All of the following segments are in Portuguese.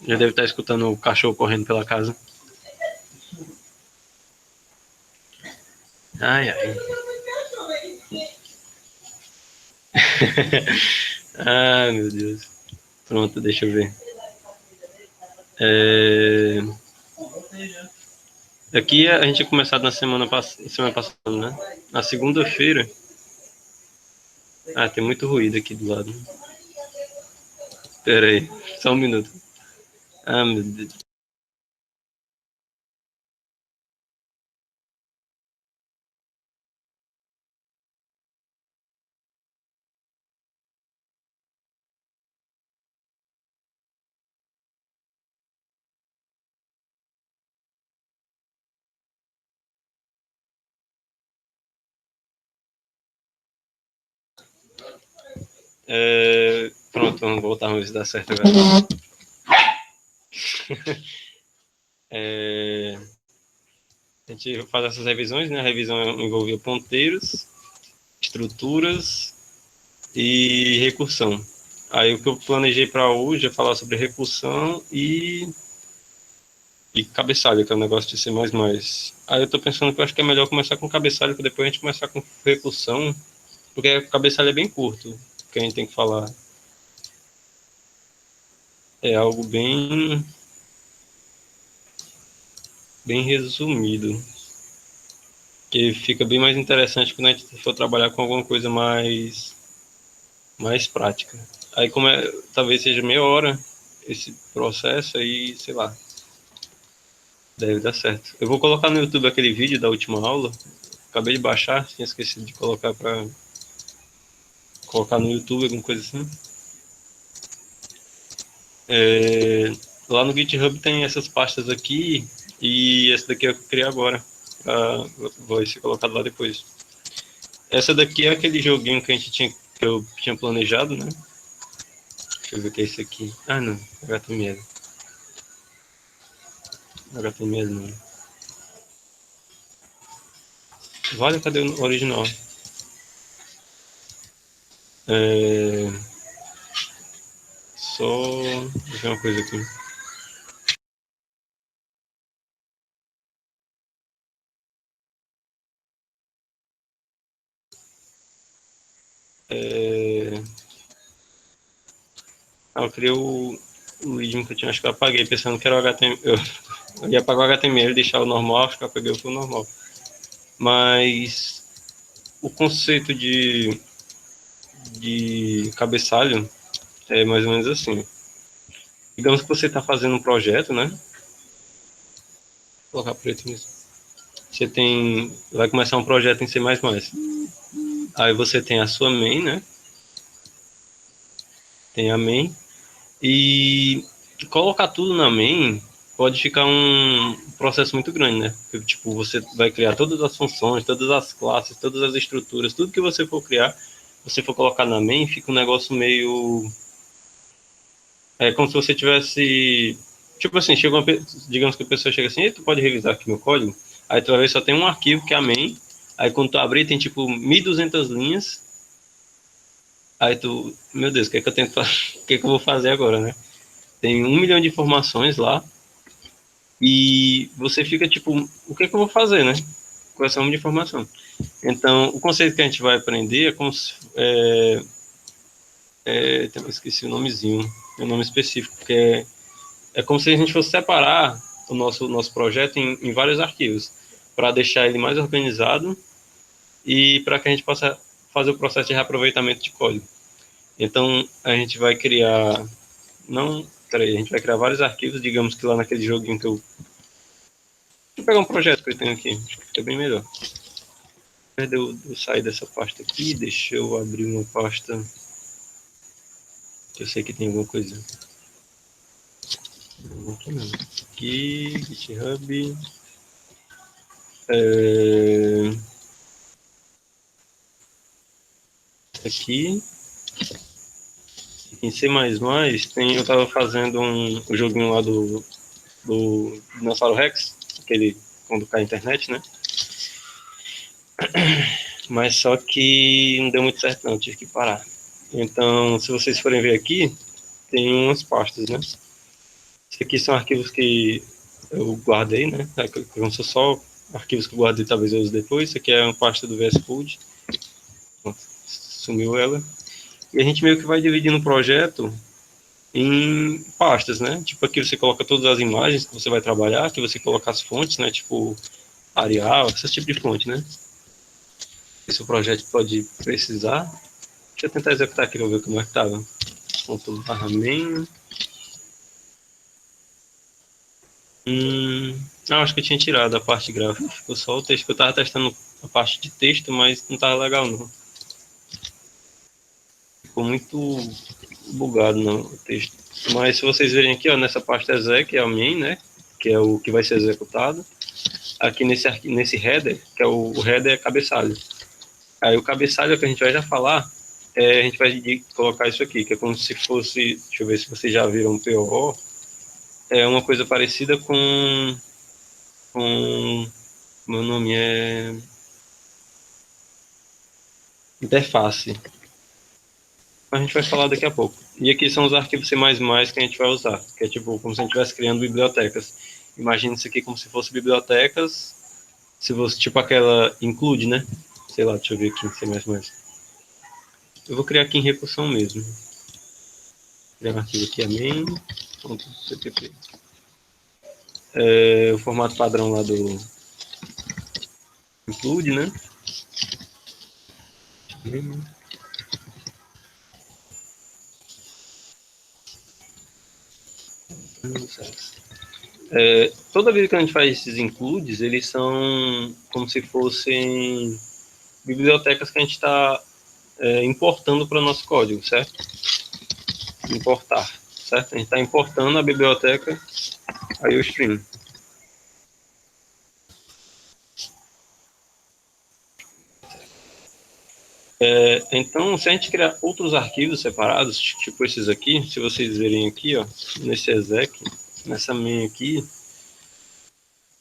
Já deve estar escutando o cachorro correndo pela casa. Ai, ai. Ai, meu Deus. Pronto, deixa eu ver. Aqui a gente tinha começado na semana passada, né? Na segunda-feira. Ah, tem muito ruído aqui do lado. Pera aí, só um minuto. Ah, meu Deus. Pronto, vamos voltar, vamos ver se dá certo agora. A gente faz essas revisões, né? A revisão envolvia ponteiros, estruturas e recursão. Aí o que eu planejei para hoje é falar sobre recursão e cabeçalho, que é um negócio de C++. Aí eu tô pensando que eu acho que é melhor começar com cabeçalho, para depois a gente começar com recursão, porque o cabeçalho é bem curto, o que a gente tem que falar. É algo bem resumido, que fica bem mais interessante quando a gente for trabalhar com alguma coisa mais prática. Aí como talvez seja meia hora esse processo aí, sei lá, deve dar certo. Eu vou colocar no YouTube aquele vídeo da última aula. Acabei de baixar, tinha esquecido de colocar para colocar no YouTube, alguma coisa assim. Lá no GitHub tem essas pastas aqui e essa daqui eu criei agora. Vai ser colocado lá depois. Essa daqui é aquele joguinho que eu tinha planejado, né? Deixa eu ver o que é isso aqui. Ah, não, HTML. HTML não. Vale, cadê o original? É... Só ver uma coisa aqui. Eu criei o idioma que eu tinha, acho que eu apaguei, pensando que era o HTML. Eu ia apagar o HTML e deixar o normal, acho que eu apaguei o normal. Mas o conceito de cabeçalho é mais ou menos assim. Digamos que você está fazendo um projeto, né? Vou colocar preto mesmo. Vai começar um projeto em C++. Aí você tem a sua main, né? Tem a main. E colocar tudo na main pode ficar um processo muito grande, né? Porque, tipo, você vai criar todas as funções, todas as classes, todas as estruturas, tudo que você for criar, você for colocar na main, fica um negócio meio... É como se você tivesse... Tipo assim, digamos que a pessoa chega assim, tu pode revisar aqui meu código? Aí tu vai ver só tem um arquivo que é a main, aí quando tu abrir tem tipo 1.200 linhas, aí tu, meu Deus, o que é que eu tenho que fazer? O que é que eu vou fazer agora, né? Tem 1 milhão de informações lá, e você fica tipo, o que é que eu vou fazer, né? Com essa de informação. Então, o conceito que a gente vai aprender é como se, eu esqueci o nomezinho, o nome específico, que é como se a gente fosse separar o nosso projeto em vários arquivos, para deixar ele mais organizado e para que a gente possa fazer o processo de reaproveitamento de código. Então, a gente vai criar, não, peraí, a gente vai criar vários arquivos, digamos que lá naquele joguinho que eu... Deixa eu pegar um projeto que eu tenho aqui, acho que fica bem melhor. Eu sair dessa pasta aqui, deixa eu abrir uma pasta que eu sei que tem alguma coisa. Aqui não. Aqui, GitHub. Aqui. Em C++, eu estava fazendo o joguinho lá do Dinossauro Rex, aquele quando cai a internet, né? Mas só que não deu muito certo não, tive que parar. Então, se vocês forem ver aqui, tem umas pastas, né? Esses aqui são arquivos que eu guardei, né? Como são só arquivos que eu guardei, talvez eu use depois. Isso aqui é uma pasta do VS Code. Sumiu ela. E a gente meio que vai dividindo o projeto em pastas, né? Tipo, aqui você coloca todas as imagens que você vai trabalhar, aqui você coloca as fontes, né? Tipo, Arial, esse tipo de fonte, né? Esse o projeto pode precisar. Deixa eu tentar executar aqui para ver como é que tava. Ponto barra main. Acho que eu tinha tirado a parte gráfica. Ficou só o texto, que eu tava testando a parte de texto, mas não tava legal não. Ficou muito bugado não, o texto. Mas se vocês verem aqui, ó, nessa pasta exec, é a main, né? Que é o que vai ser executado. Aqui nesse header, que é o header é cabeçalho. Aí o cabeçalho que a gente vai já falar, a gente vai colocar isso aqui, que é como se fosse, deixa eu ver se vocês já viram POO, é uma coisa parecida com meu nome é interface. A gente vai falar daqui a pouco. E aqui são os arquivos C++ que a gente vai usar, que é tipo como se a gente estivesse criando bibliotecas. Imagina isso aqui como se fosse bibliotecas, se você, tipo aquela include, né? Sei lá, deixa eu ver aqui em C++. Eu vou criar aqui em recursão mesmo. Criar um arquivo aqui, main.cpp. O formato padrão lá do include, né? Toda vez que a gente faz esses includes, eles são como se fossem bibliotecas que a gente está importando para o nosso código, certo? Importar, certo? A gente está importando a biblioteca IOStream. Então, se a gente criar outros arquivos separados, tipo esses aqui, se vocês verem aqui, ó, nesse exec, nessa main aqui,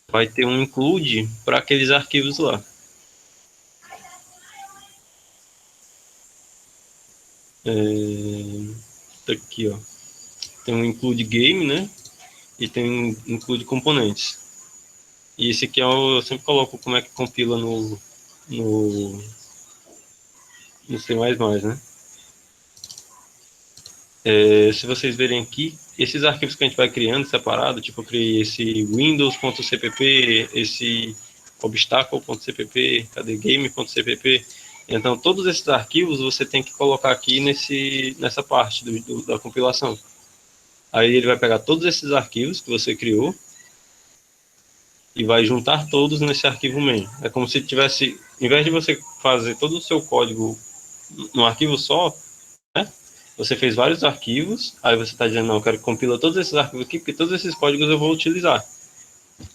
vai ter um include para aqueles arquivos lá. Aqui, ó, tem um include game, né? E tem um include componentes. E esse aqui eu sempre coloco como é que compila no C++, né? Se vocês verem aqui, esses arquivos que a gente vai criando separado, tipo eu criei esse windows.cpp, esse obstacle.cpp, cadê game.cpp. Então todos esses arquivos você tem que colocar aqui nessa parte da compilação. Aí ele vai pegar todos esses arquivos que você criou e vai juntar todos nesse arquivo main. É como se tivesse, em vez de você fazer todo o seu código num arquivo só, né? Você fez vários arquivos, aí você está dizendo, não, eu quero que compila todos esses arquivos aqui, porque todos esses códigos eu vou utilizar.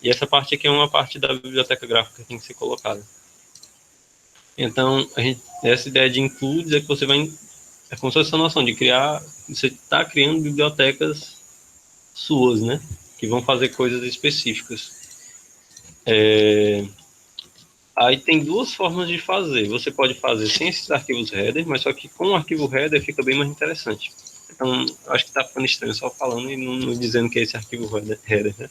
E essa parte aqui é uma parte da biblioteca gráfica que tem que ser colocada. Então, essa ideia de includes é que você vai, é como se fosse essa noção de criar, você está criando bibliotecas suas, né? Que vão fazer coisas específicas. Aí tem duas formas de fazer. Você pode fazer sem esses arquivos header, mas só que com o arquivo header fica bem mais interessante. Então, acho que está ficando estranho só falando e não dizendo que é esse arquivo header, né?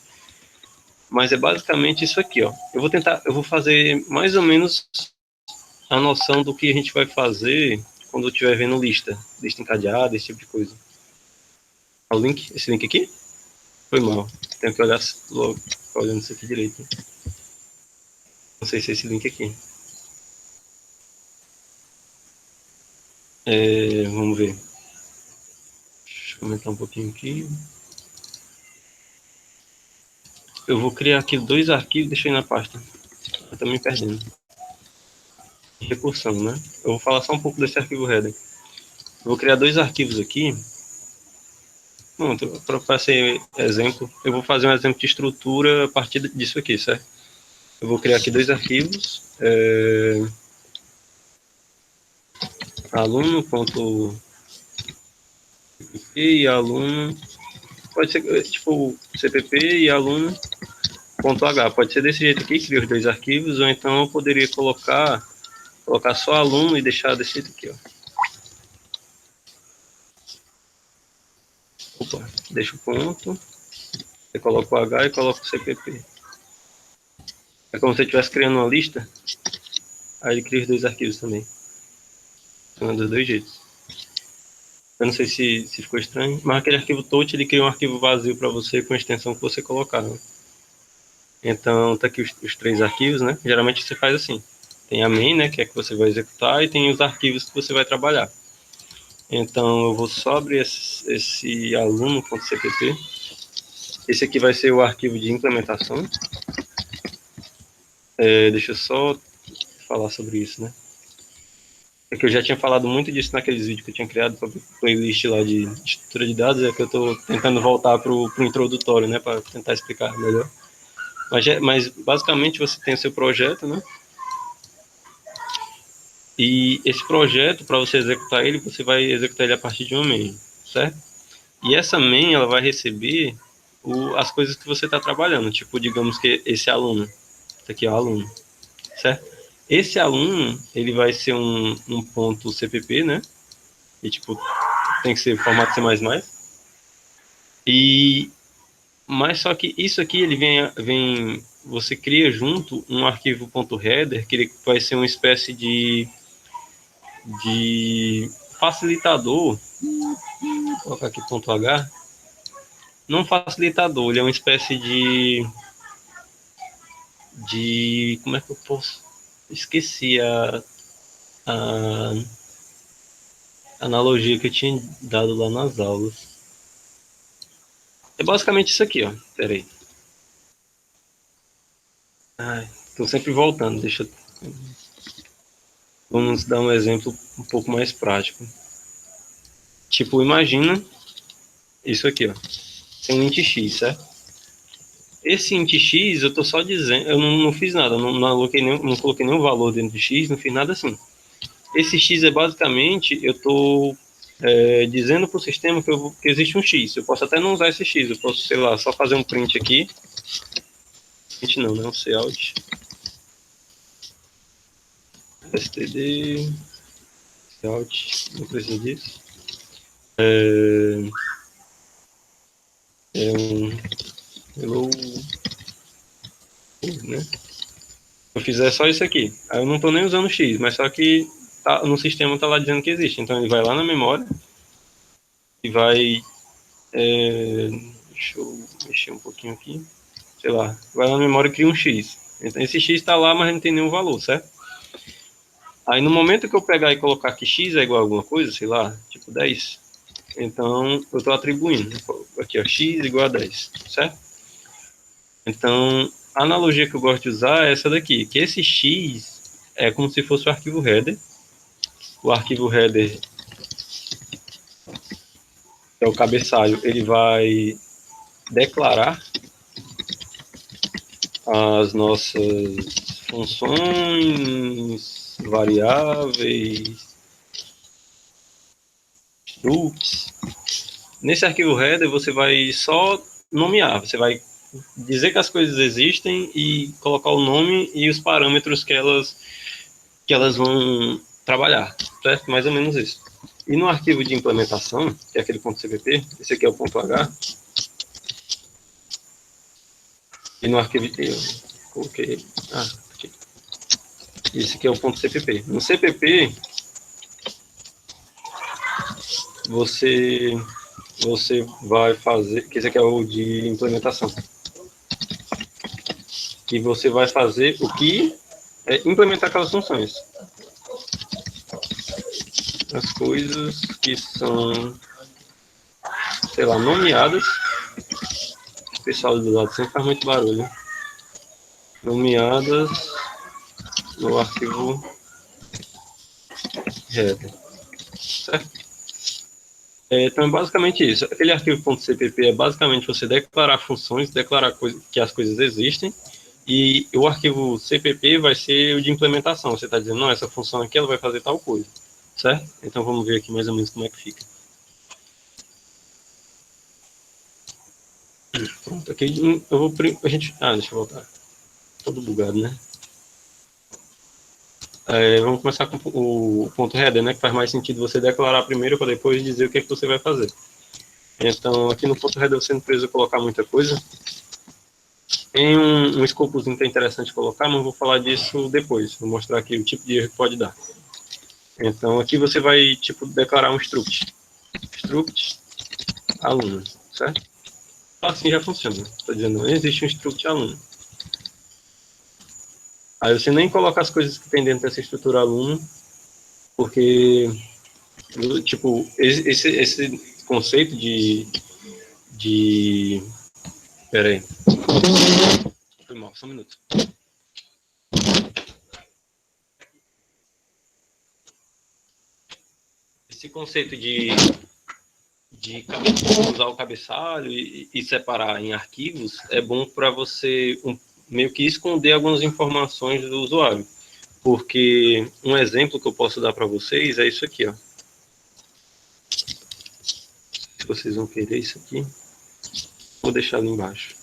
Mas é basicamente isso aqui, ó. Eu vou fazer mais ou menos a noção do que a gente vai fazer quando eu estiver vendo lista encadeada, esse tipo de coisa. O link, esse link aqui? Foi mal. Tenho que olhar logo, olhando isso aqui direito. Não sei se é esse link aqui. Vamos ver. Deixa eu aumentar um pouquinho aqui. Eu vou criar aqui dois arquivos, deixa eu ir na pasta. Eu tô me perdendo. Recursão, né? Eu vou falar só um pouco desse arquivo header. Eu vou criar dois arquivos aqui. Para ser exemplo, eu vou fazer um exemplo de estrutura a partir disso aqui, certo? Eu vou criar aqui dois arquivos. Aluno.cpp e aluno. Pode ser tipo cpp e aluno.h. Pode ser desse jeito aqui, criar os dois arquivos, ou então eu poderia colocar só aluno e deixar desse jeito aqui, ó. Opa, deixa o ponto. Você coloca o H e coloca o CPP. É como se você estivesse criando uma lista, aí ele cria os dois arquivos também. Funciona dos dois jeitos. Eu não sei se ficou estranho, mas aquele arquivo touch, ele cria um arquivo vazio para você com a extensão que você colocar, né? Então, tá aqui os três arquivos, né? Geralmente você faz assim. Tem a main, né, que é que você vai executar, e tem os arquivos que você vai trabalhar. Então, eu vou só abrir esse aluno.cpp. Esse aqui vai ser o arquivo de implementação. Deixa eu só falar sobre isso, né? É que eu já tinha falado muito disso naqueles vídeos que eu tinha criado para playlist lá de estrutura de dados, é que eu estou tentando voltar para o introdutório, né, para tentar explicar melhor. Mas basicamente você tem o seu projeto, né? E esse projeto, para você executar ele, você vai executar ele a partir de uma main, certo? E essa main, ela vai receber as coisas que você está trabalhando. Tipo, digamos que esse aluno, esse aqui é o aluno, certo? Esse aluno, ele vai ser um ponto CPP, né? E, tipo, tem que ser formato C++. E, mas só que isso aqui, ele você cria junto um arquivo .header, que ele vai ser uma espécie de facilitador. Vou colocar aqui .h. Não facilitador, ele é uma espécie como é que eu posso? Esqueci a analogia que eu tinha dado lá nas aulas. É basicamente isso aqui, ó. Pera aí. Ai, tô sempre voltando, Vamos dar um exemplo um pouco mais prático. Tipo, imagina isso aqui, ó. Tem um int x, certo? Esse int x, eu tô só dizendo, eu não fiz nada, não coloquei nenhum valor dentro de x, não fiz nada assim. Esse x é basicamente, eu tô dizendo para o sistema que existe um x. Eu posso até não usar esse x, eu posso, sei lá, só fazer um print aqui. Print não, né? Um cout. std, cout, não precisa disso. Um hello, né? Se eu fizer só isso aqui, aí eu não estou nem usando x, mas só que no sistema está lá dizendo que existe. Então ele vai lá na memória e vai. Deixa eu mexer um pouquinho aqui. Sei lá, vai lá na memória e cria um x. Então esse x está lá, mas não tem nenhum valor, certo? Aí no momento que eu pegar e colocar que x é igual a alguma coisa, sei lá, tipo 10, então eu estou atribuindo. Aqui, ó, x igual a 10, certo? Então, a analogia que eu gosto de usar é essa daqui, que esse x é como se fosse o arquivo header. O arquivo header, que é o cabeçalho, ele vai declarar as nossas funções, variáveis, structs. Nesse arquivo header você vai só nomear, você vai dizer que as coisas existem e colocar o nome e os parâmetros que elas vão trabalhar, certo? Mais ou menos isso. E no arquivo de implementação, que é aquele .cpp, esse aqui é o .h, e no arquivo eu coloquei, aqui. Esse aqui é o .cpp. No CPP, você vai fazer, que esse aqui é o de implementação, que você vai fazer o que é implementar aquelas funções. As coisas que são, sei lá, nomeadas. O pessoal do lado sempre faz muito barulho. Nomeadas no arquivo header. Certo? Então é basicamente isso. Aquele arquivo .cpp é basicamente você declarar funções, declarar que as coisas existem, e o arquivo cpp vai ser o de implementação. Você está dizendo, não, essa função aqui ela vai fazer tal coisa. Certo? Então vamos ver aqui mais ou menos como é que fica. Pronto, aqui eu vou. Deixa eu voltar. Todo bugado, né? Vamos começar com o ponto header, né? Que faz mais sentido você declarar primeiro para depois dizer o que é que você vai fazer. Então, aqui no ponto header você não precisa colocar muita coisa. Tem um escopozinho que é interessante colocar, mas vou falar disso depois. Vou mostrar aqui o tipo de erro que pode dar. Então, aqui você vai, tipo, declarar um struct. Struct aluno, certo? Assim já funciona. Estou dizendo, não existe um struct aluno. Aí você nem coloca as coisas que tem dentro dessa estrutura aluno, porque, tipo, esse conceito de... Pera aí. Foi mal, só um minuto. Esse conceito de usar o cabeçalho e separar em arquivos é bom para você meio que esconder algumas informações do usuário. Porque um exemplo que eu posso dar para vocês é isso aqui, ó. Se vocês vão querer isso aqui, vou deixar ali embaixo.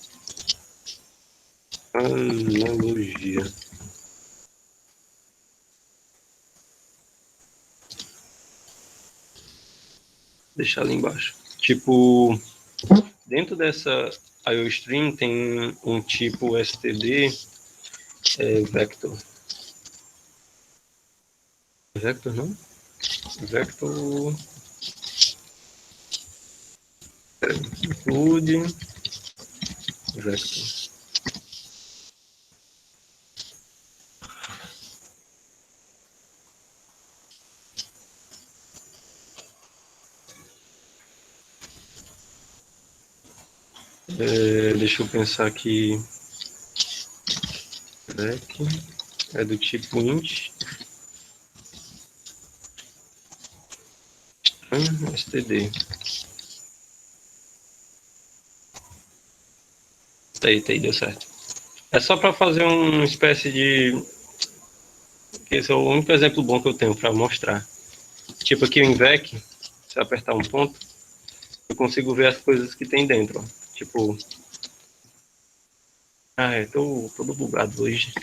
Analogia. Deixar ali embaixo. Tipo, dentro dessa IOStream tem um tipo std vector. Vector não? Vector include vector. Deixa eu pensar aqui. Vec é do tipo int. Std. Tá aí, deu certo. É só para fazer uma espécie de... Esse é o único exemplo bom que eu tenho para mostrar. Tipo aqui o invec, se eu apertar um ponto, eu consigo ver as coisas que tem dentro. Ó. Tipo... tô todo bugado hoje.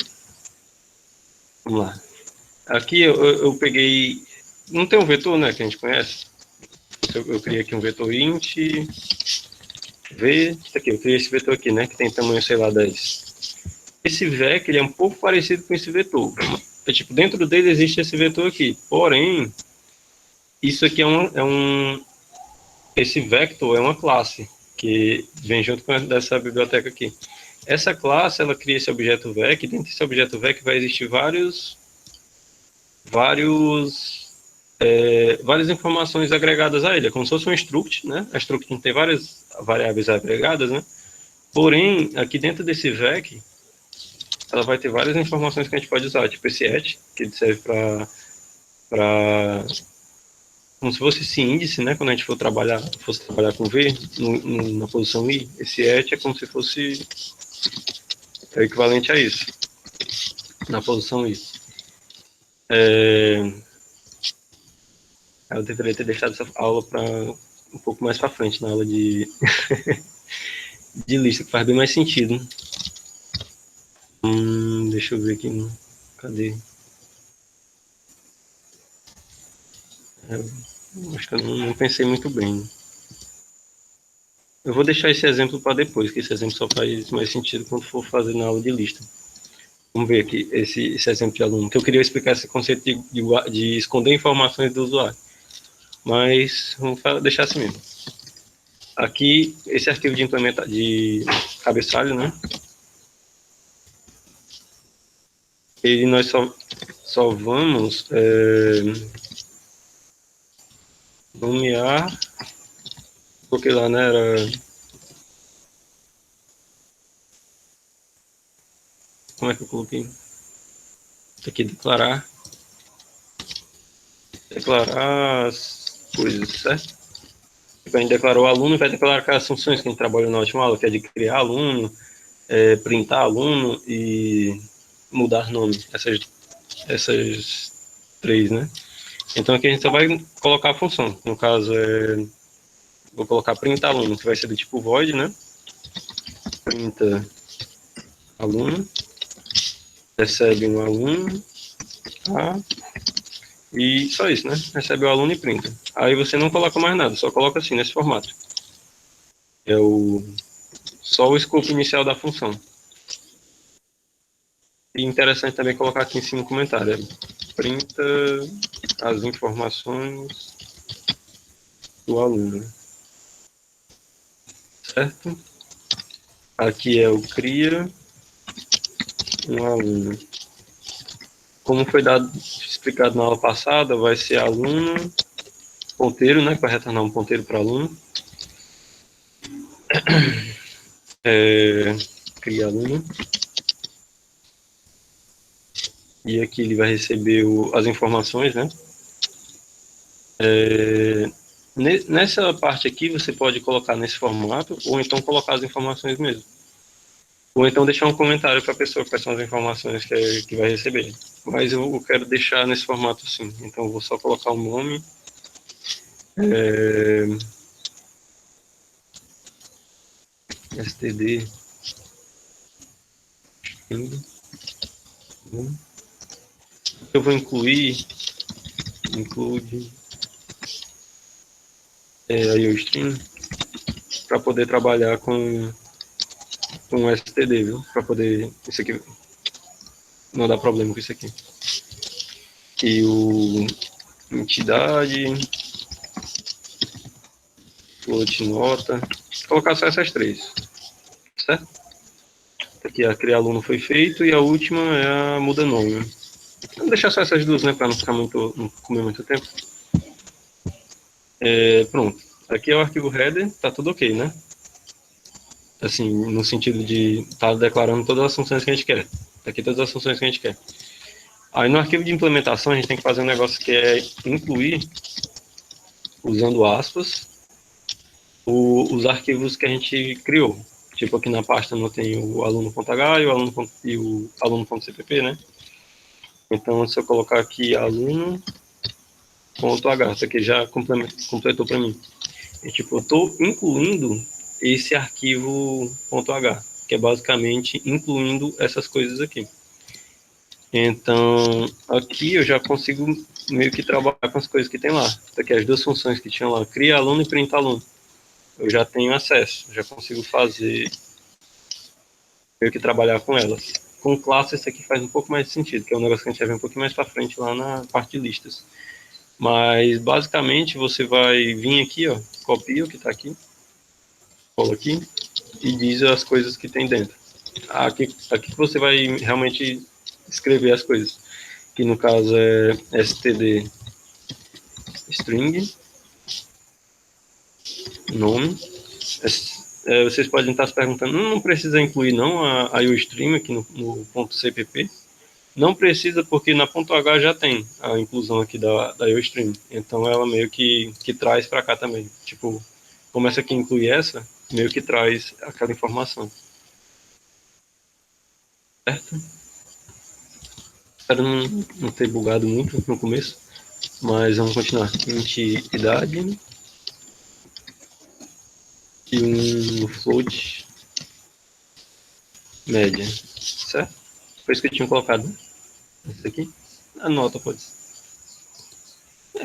Vamos lá. Aqui eu peguei... Não tem um vetor, né, que a gente conhece? Eu criei aqui um vetor int... V... Isso aqui, eu criei esse vetor aqui, né, que tem tamanho, sei lá, 10. Esse vec, ele é um pouco parecido com esse vetor. Tipo, dentro dele existe esse vetor aqui. Porém, isso aqui esse vector é uma classe que vem junto com essa biblioteca aqui. Essa classe, ela cria esse objeto vec, e dentro desse objeto vec vai existir várias informações agregadas a ele. É como se fosse um struct, né? A struct tem várias variáveis agregadas, né? Porém, aqui dentro desse vec, ela vai ter várias informações que a gente pode usar, tipo esse at, que serve para como se fosse esse índice, né? Quando a gente fosse trabalhar com V na posição I, esse et é como se fosse o equivalente a isso, na posição I. Eu deveria ter deixado essa aula para um pouco mais para frente, na aula de, de lista, que faz bem mais sentido. Deixa eu ver aqui. Cadê? Acho que eu não pensei muito bem. Eu vou deixar esse exemplo para depois, que esse exemplo só faz mais sentido quando for fazer na aula de lista. Vamos ver aqui esse exemplo de aluno, que eu queria explicar esse conceito de esconder informações do usuário. Mas vamos deixar assim mesmo. Aqui, esse arquivo de cabeçalho, né? Ele nós só vamos nomear, porque lá, né, era... Como é que eu coloquei? Aqui, declarar as coisas, certo? A gente declarou aluno e vai declarar aquelas funções que a gente trabalhou na última aula, que é de criar aluno, printar aluno e mudar nome. Essas três, né? Então aqui a gente só vai colocar a função. No caso, vou colocar printar aluno, que vai ser do tipo void, né? Printa aluno, recebe um aluno, tá? E só isso, né? Recebe o aluno e printa. Aí você não coloca mais nada, só coloca assim, nesse formato. É só o escopo inicial da função. E interessante também colocar aqui em cima um comentário. Printa as informações do aluno. Certo? Aqui é o cria um aluno. Como foi explicado na aula passada, vai ser aluno, ponteiro, né? Para retornar um ponteiro para aluno. Cria aluno. E aqui ele vai receber as informações, né? Nessa parte aqui você pode colocar nesse formato, ou então colocar as informações mesmo. Ou então deixar um comentário para a pessoa quais são as informações que vai receber. Mas eu quero deixar nesse formato sim. Então eu vou só colocar o nome. STD. Eu vou include aí o stream para poder trabalhar com STD, viu? Para poder isso aqui não dar problema com isso aqui. E o entidade, float nota, colocar só essas três, certo? Aqui a criar aluno foi feito e a última é a muda nome. Vamos deixar só essas duas, né, para não comer muito tempo. Pronto. Aqui é o arquivo header, tá tudo ok, né? Assim, no sentido de estar declarando todas as funções que a gente quer. Aqui todas as funções que a gente quer. Aí no arquivo de implementação a gente tem que fazer um negócio que é incluir, usando aspas, os arquivos que a gente criou. Tipo aqui na pasta não tem o aluno.h e o aluno.cpp, né? Então se eu colocar aqui aluno.h, isso aqui já completou para mim. E, tipo, eu estou incluindo esse arquivo .h, que é basicamente incluindo essas coisas aqui. Então, aqui eu já consigo meio que trabalhar com as coisas que tem lá. Aqui as duas funções que tinham lá, cria aluno e print aluno. Eu já tenho acesso, já consigo fazer, meio que trabalhar com elas. Com classe, isso aqui faz um pouco mais de sentido, que é um negócio que a gente vai ver um pouquinho mais para frente lá na parte de listas. Mas, basicamente, você vai vir aqui, ó, copia o que está aqui, cola aqui, e diz as coisas que tem dentro. Aqui você vai realmente escrever as coisas, que no caso é std string, nome. Vocês podem estar se perguntando, não precisa incluir não a IOStream aqui no ponto .cpp. Não precisa porque na ponto .h já tem a inclusão aqui da IOStream. Então ela meio que traz para cá também. Tipo, como essa aqui inclui essa, meio que traz aquela informação. Certo? Espero não ter bugado muito no começo. Mas vamos continuar. Entidade e um float média. Certo? Foi isso que eu tinha colocado, né? Isso aqui. A nota pode ser.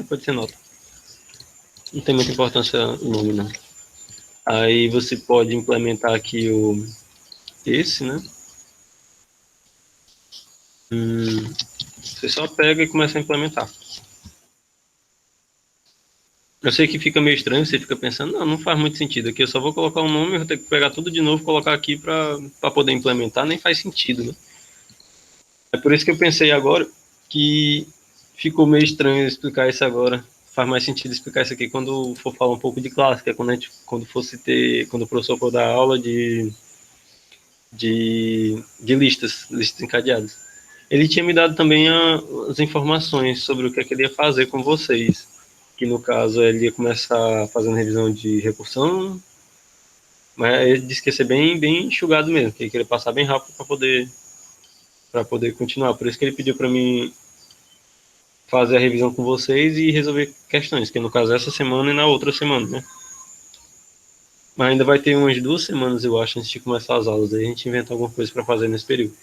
Pode ser nota. Não tem muita importância o nome, não. Aí você pode implementar aqui esse, né? Você só pega e começa a implementar. Eu sei que fica meio estranho, você fica pensando, não faz muito sentido. Aqui eu só vou colocar um nome, eu vou ter que pegar tudo de novo e colocar aqui para poder implementar, nem faz sentido, né? É por isso que eu pensei agora que ficou meio estranho explicar isso agora. Faz mais sentido explicar isso aqui quando for falar um pouco de clássica, quando o professor for dar aula de listas encadeadas. Ele tinha me dado também as informações sobre o que ele ia fazer com vocês, que no caso ele ia começar fazendo revisão de recursão, mas ele disse que ia ser bem enxugado mesmo, que ele queria passar bem rápido para poder continuar. Por isso que ele pediu para mim fazer a revisão com vocês e resolver questões, que no caso é essa semana e na outra semana, né? Mas ainda vai ter umas 2 semanas, eu acho, antes de começar as aulas. Aí a gente inventa alguma coisa para fazer nesse período.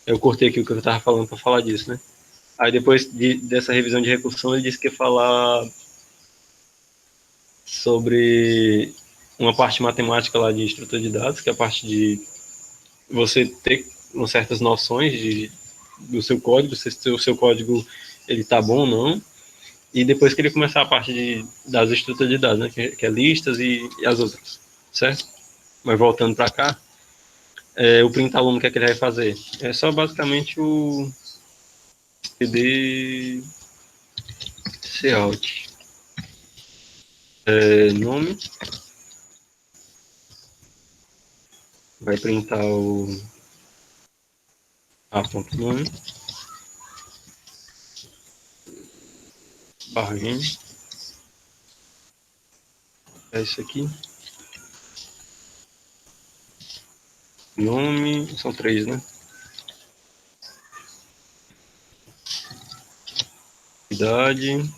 Eu cortei aqui o que eu estava falando para falar disso, né? Aí depois dessa revisão de recursão, ele disse que ia falar sobre uma parte matemática lá de estrutura de dados, que é a parte de você ter certas noções do seu código, se o seu código ele tá bom ou não. E depois queria começar a parte das estruturas de dados, né, que é listas e as outras, certo? Mas voltando para cá, o print aluno, o que é que ele vai fazer? É só basicamente o cd cout. Nome, vai printar o a.nome, barra n, é isso aqui. Nome, são 3, né? Idade,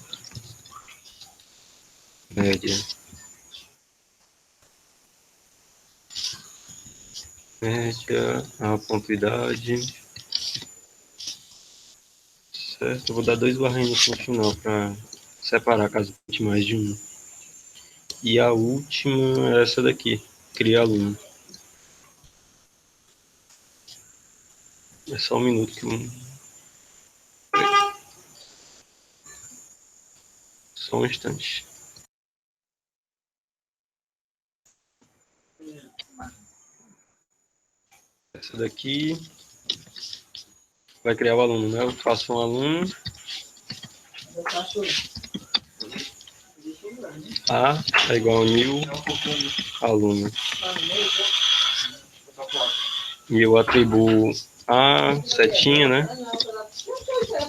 média. Média, a.idade. Certo, eu vou dar 2 barrinhos no final para separar caso tenha mais de um. E a última é essa daqui, criar aluno. É só um minuto que eu... Só um instante. Essa daqui vai criar o aluno, né? Eu faço um aluno. A é igual a 1000 aluno. E eu atribuo a setinha, né?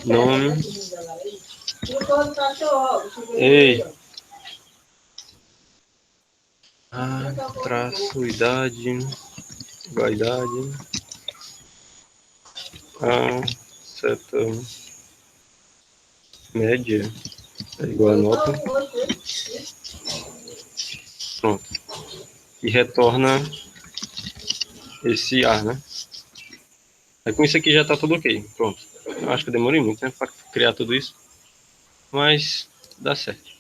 Nome. Ei. Traço, idade, idade. Seta média é igual a nota. Pronto. E retorna esse ar, né? Aí com isso aqui já tá tudo ok. Pronto. Eu acho que eu demorei muito, né? Para criar tudo isso. Mas dá certo.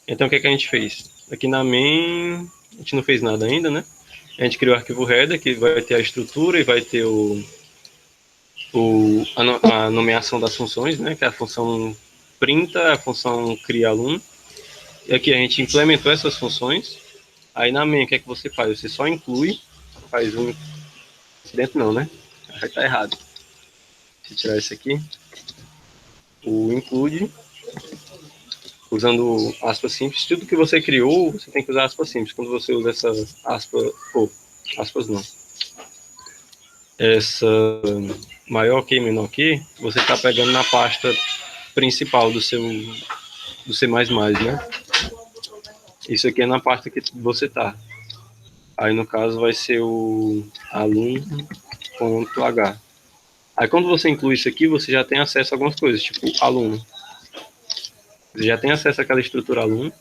Então o que, que a gente fez? Aqui na main, a gente não fez nada ainda, né? A gente criou o arquivo header, que vai ter a estrutura e vai ter a nomeação das funções, né? Que é a função printa, a função cria aluno. E aqui a gente implementou essas funções. Aí na main, o que é que você faz? Você só inclui, faz um... Dentro não, né? Aí tá errado. Deixa eu tirar isso aqui. O include, usando aspas simples. Tudo que você criou, você tem que usar aspas simples. Quando você usa essa aspas, aspas não. Essa maior que menor que, você está pegando na pasta principal do C++, né? Isso aqui é na pasta que você tá. Aí no caso vai ser o aluno.h. Aí quando você inclui isso aqui, você já tem acesso a algumas coisas, tipo aluno. Você já tem acesso àquela estrutura aluno,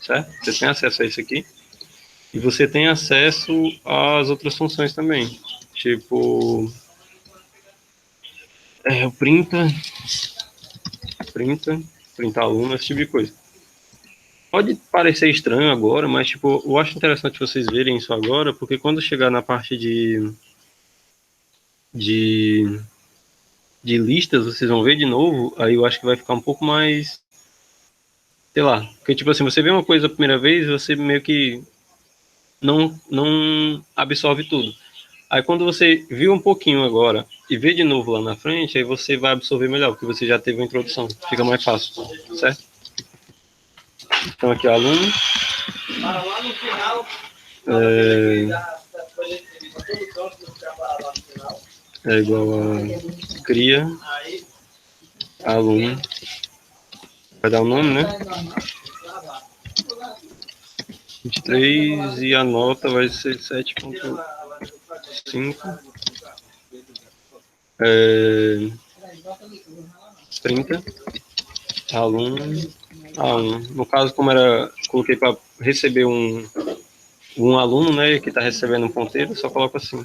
certo? Você tem acesso a isso aqui. E você tem acesso às outras funções também. Tipo, o printar aluno, esse tipo de coisa. Pode parecer estranho agora, mas tipo, eu acho interessante vocês verem isso agora, porque quando chegar na parte de, de listas, vocês vão ver de novo, aí eu acho que vai ficar um pouco mais, sei lá, porque tipo assim, você vê uma coisa a primeira vez, você meio que não absorve tudo. Aí quando você viu um pouquinho agora e vê de novo lá na frente, aí você vai absorver melhor, porque você já teve uma introdução, fica mais fácil, certo? Então aqui o aluno. É igual a cria aluno. Vai dar o nome, né? 23 e a nota vai ser 7.5. 30. Aluno A1. No caso, como era, coloquei para receber um aluno, né, que está recebendo um ponteiro, só coloco assim.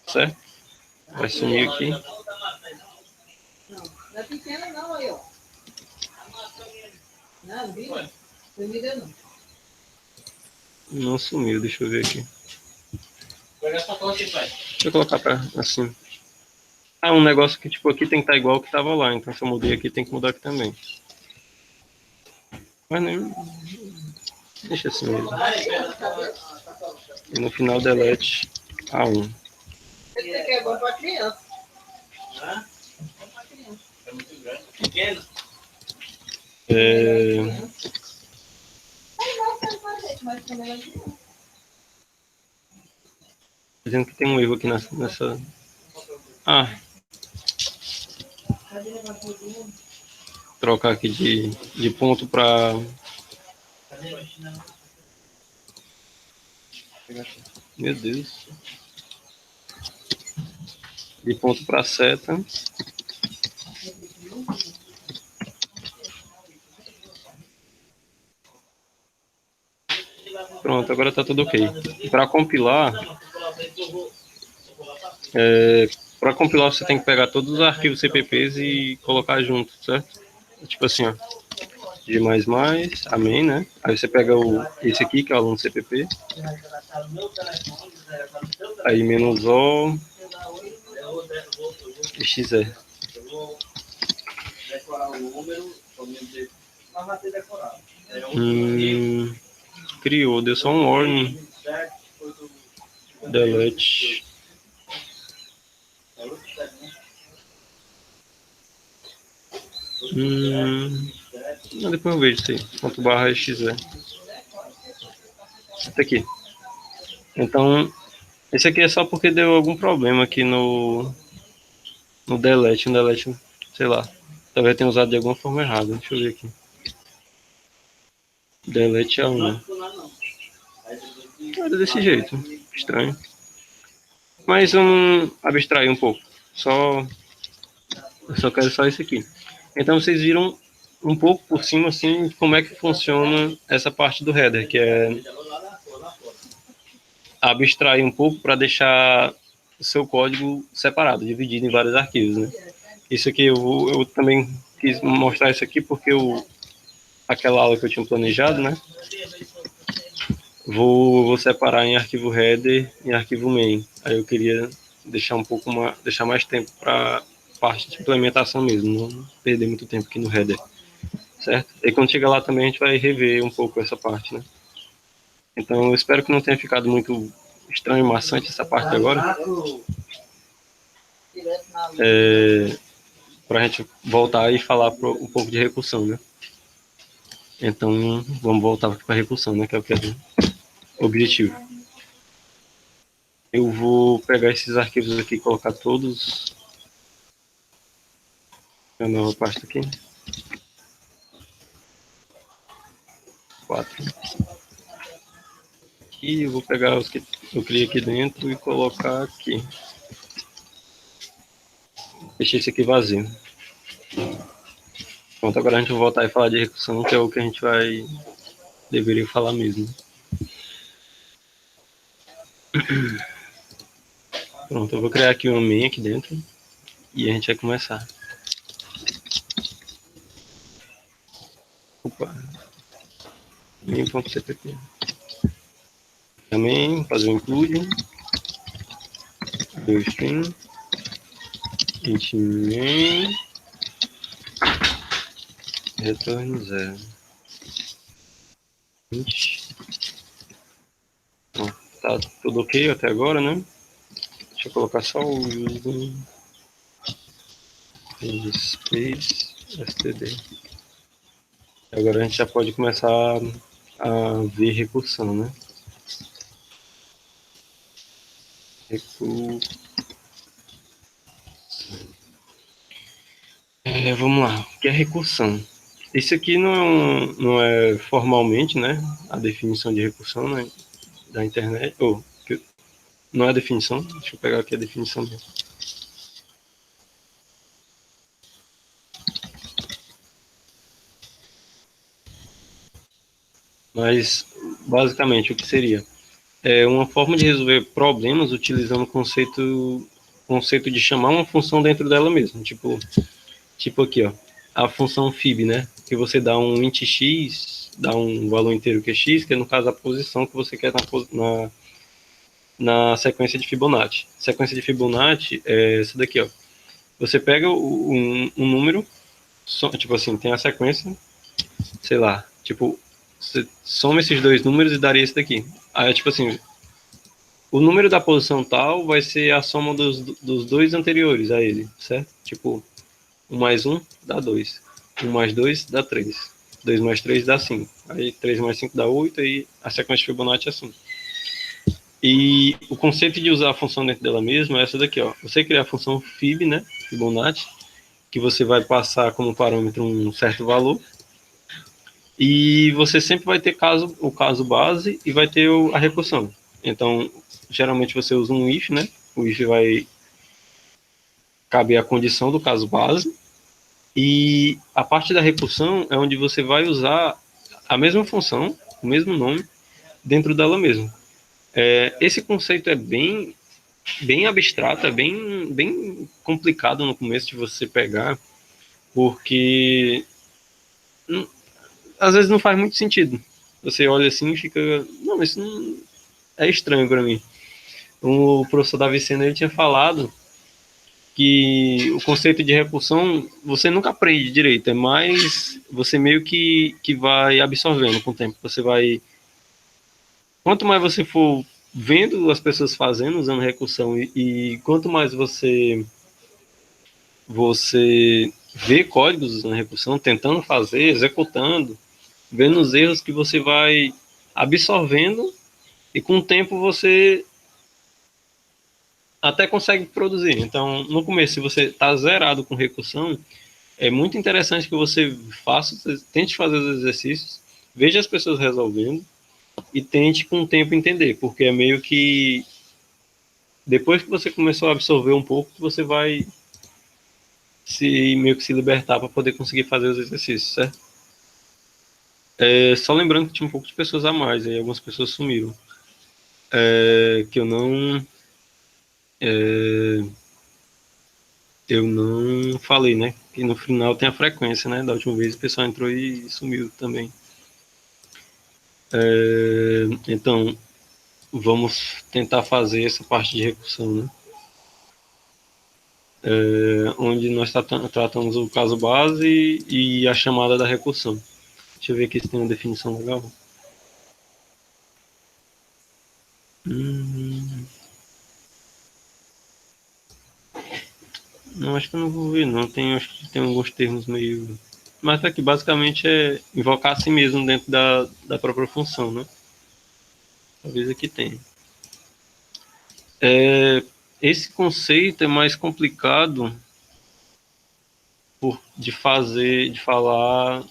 Certo? Vai sumir aqui. Não é pequena não, aí, ó. Não, viu? Comida não. Não sumiu, deixa eu ver aqui. Pega essa tocha aí, pai. Deixa eu colocar pra assim. Ah, um negócio que tipo aqui tem que estar igual ao que tava lá, então se eu mudei aqui tem que mudar aqui também. Mas nem. Deixa assim mesmo. E no final delete A1. Esse aqui é bom pra criança. Hã? É muito grande. Pequeno? Dizendo que tem um erro aqui nessa. Ah, trocar aqui de ponto para. Meu Deus. De ponto para seta. Pronto, agora tá tudo ok. Para compilar, para compilar você tem que pegar todos os arquivos CPPs e colocar junto, certo? Tipo assim, ó. G++, amém, né? Aí você pega esse aqui, que é o aluno CPP. Aí menos O, XE. Criou, deu só um warning. Delete. Não, depois eu vejo isso aí. Ponto barra XE. Tá aqui. Então, esse aqui é só porque deu algum problema aqui no delete. No delete, sei lá. Talvez tenha usado de alguma forma errada. Deixa eu ver aqui. Delete A1. Era desse jeito. Estranho. Mas vamos abstrair um pouco. Eu só quero só isso aqui. Então vocês viram um pouco por cima assim como é que funciona essa parte do header, que é abstrair um pouco para deixar o seu código separado, dividido em vários arquivos, né? Isso aqui eu também quis mostrar isso aqui porque aquela aula que eu tinha planejado, né? Vou separar em arquivo header e arquivo main. Aí eu queria deixar mais tempo para parte de implementação mesmo, não perder muito tempo aqui no header, certo? E quando chegar lá também a gente vai rever um pouco essa parte, né? Então eu espero que não tenha ficado muito estranho e maçante essa parte agora. Para a gente voltar e falar um pouco de recursão, né? Então vamos voltar para a recursão, né? Que é o que é o objetivo. Eu vou pegar esses arquivos aqui e colocar todos na nova pasta aqui. 4. Aqui eu vou pegar os que eu criei aqui dentro e colocar aqui. Deixei esse aqui vazio. Pronto, agora a gente vai voltar e falar de recursão, que é o que a gente deveria falar mesmo. Pronto, eu vou criar aqui uma main aqui dentro e a gente vai começar. Opa. Main.cpp. Também fazer um include. Do string. Int main. Retorno 0. Bom, tá tudo ok até agora, né? Deixa eu colocar só o using space std. Agora a gente já pode começar a ver recursão, né? Vamos lá, o que é recursão? Esse aqui não é formalmente, né, a definição de recursão, né, da internet. Não é a definição, deixa eu pegar aqui a definição mesmo. Mas, basicamente, o que seria? É uma forma de resolver problemas utilizando o conceito de chamar uma função dentro dela mesma. Tipo aqui, ó, a função fib, né? Que você dá um int x dá um valor inteiro que é x, que é no caso a posição que você quer na sequência de Fibonacci. Sequência de Fibonacci é essa daqui, ó. Você pega um número, tipo assim, tem a sequência, sei lá, tipo, você soma esses dois números e daria esse daqui. Aí, tipo assim, o número da posição tal vai ser a soma dos dois anteriores a ele, certo? Tipo, 1 mais 1 dá 2. 1 mais 2 dá 3. 2 mais 3 dá 5. Aí 3 mais 5 dá 8 e a sequência de Fibonacci é assim. E o conceito de usar a função dentro dela mesma é essa daqui, ó. Você criar a função Fib, né, Fibonacci, que você vai passar como parâmetro um certo valor. E você sempre vai ter o caso base e vai ter a recursão. Então, geralmente você usa um if, né? O if vai caber a condição do caso base. E a parte da recursão é onde você vai usar a mesma função, o mesmo nome, dentro dela mesma. Esse conceito é bem abstrato, é bem complicado no começo de você pegar, porque às vezes não faz muito sentido. Você olha assim e fica, não, isso não é estranho para mim. O professor Davi Sena, ele tinha falado que o conceito de recursão você nunca aprende direito, é mais você meio que vai absorvendo com o tempo. Você vai, quanto mais você for vendo as pessoas fazendo, usando recursão, e quanto mais você vê códigos usando recursão, tentando fazer, executando, vendo os erros, que você vai absorvendo, e com o tempo você até consegue produzir. Então, no começo, se você está zerado com recursão, é muito interessante que você tente fazer os exercícios, veja as pessoas resolvendo e tente com o tempo entender, porque é meio que depois que você começou a absorver um pouco, você vai meio que se libertar para poder conseguir fazer os exercícios, certo? Só lembrando que tinha um pouco de pessoas a mais, aí algumas pessoas sumiram. Que eu não falei, né? Que no final tem a frequência, né? Da última vez o pessoal entrou e sumiu também. Então, vamos tentar fazer essa parte de recursão, né? Onde nós tratamos o caso base e a chamada da recursão. Deixa eu ver aqui se tem uma definição legal. Não, acho que eu não vou ver, não. Acho que tem alguns termos meio. Mas aqui basicamente é invocar a si mesmo dentro da própria função, né? Talvez aqui tenha. Esse conceito é mais complicado de falar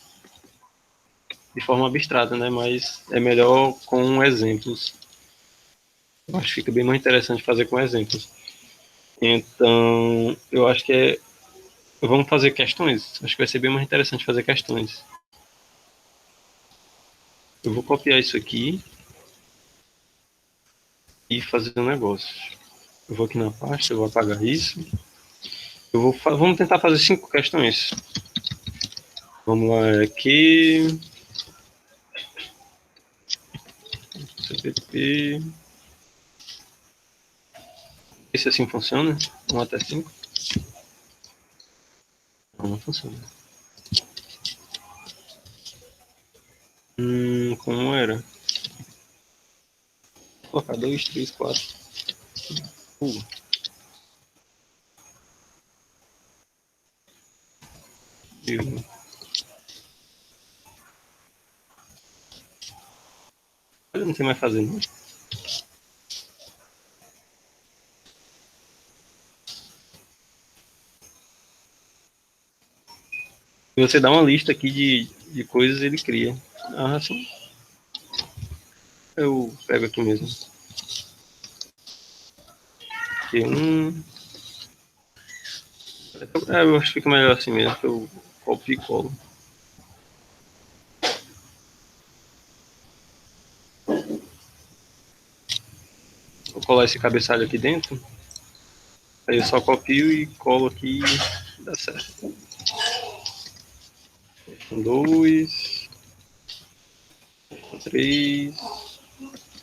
de forma abstrata, né? Mas é melhor com exemplos. Eu acho que fica bem mais interessante fazer com exemplos. Então, eu acho que vamos fazer questões. Acho que vai ser bem mais interessante fazer questões. Eu vou copiar isso aqui e fazer um negócio. Eu vou aqui na pasta, eu vou apagar isso. Vamos tentar fazer 5 questões. Vamos lá, aqui. CPP. Esse assim funciona? 1 até 5? Não funciona. Como era? Vou colocar 2, 3, 4. Eu não sei mais fazer, não. Se você dá uma lista aqui de coisas, ele cria. Assim. Eu pego aqui mesmo. Aqui eu acho que fica melhor assim mesmo, que eu copio e colo. Vou colar esse cabeçalho aqui dentro. Aí eu só copio e colo aqui e dá certo. 2. 3,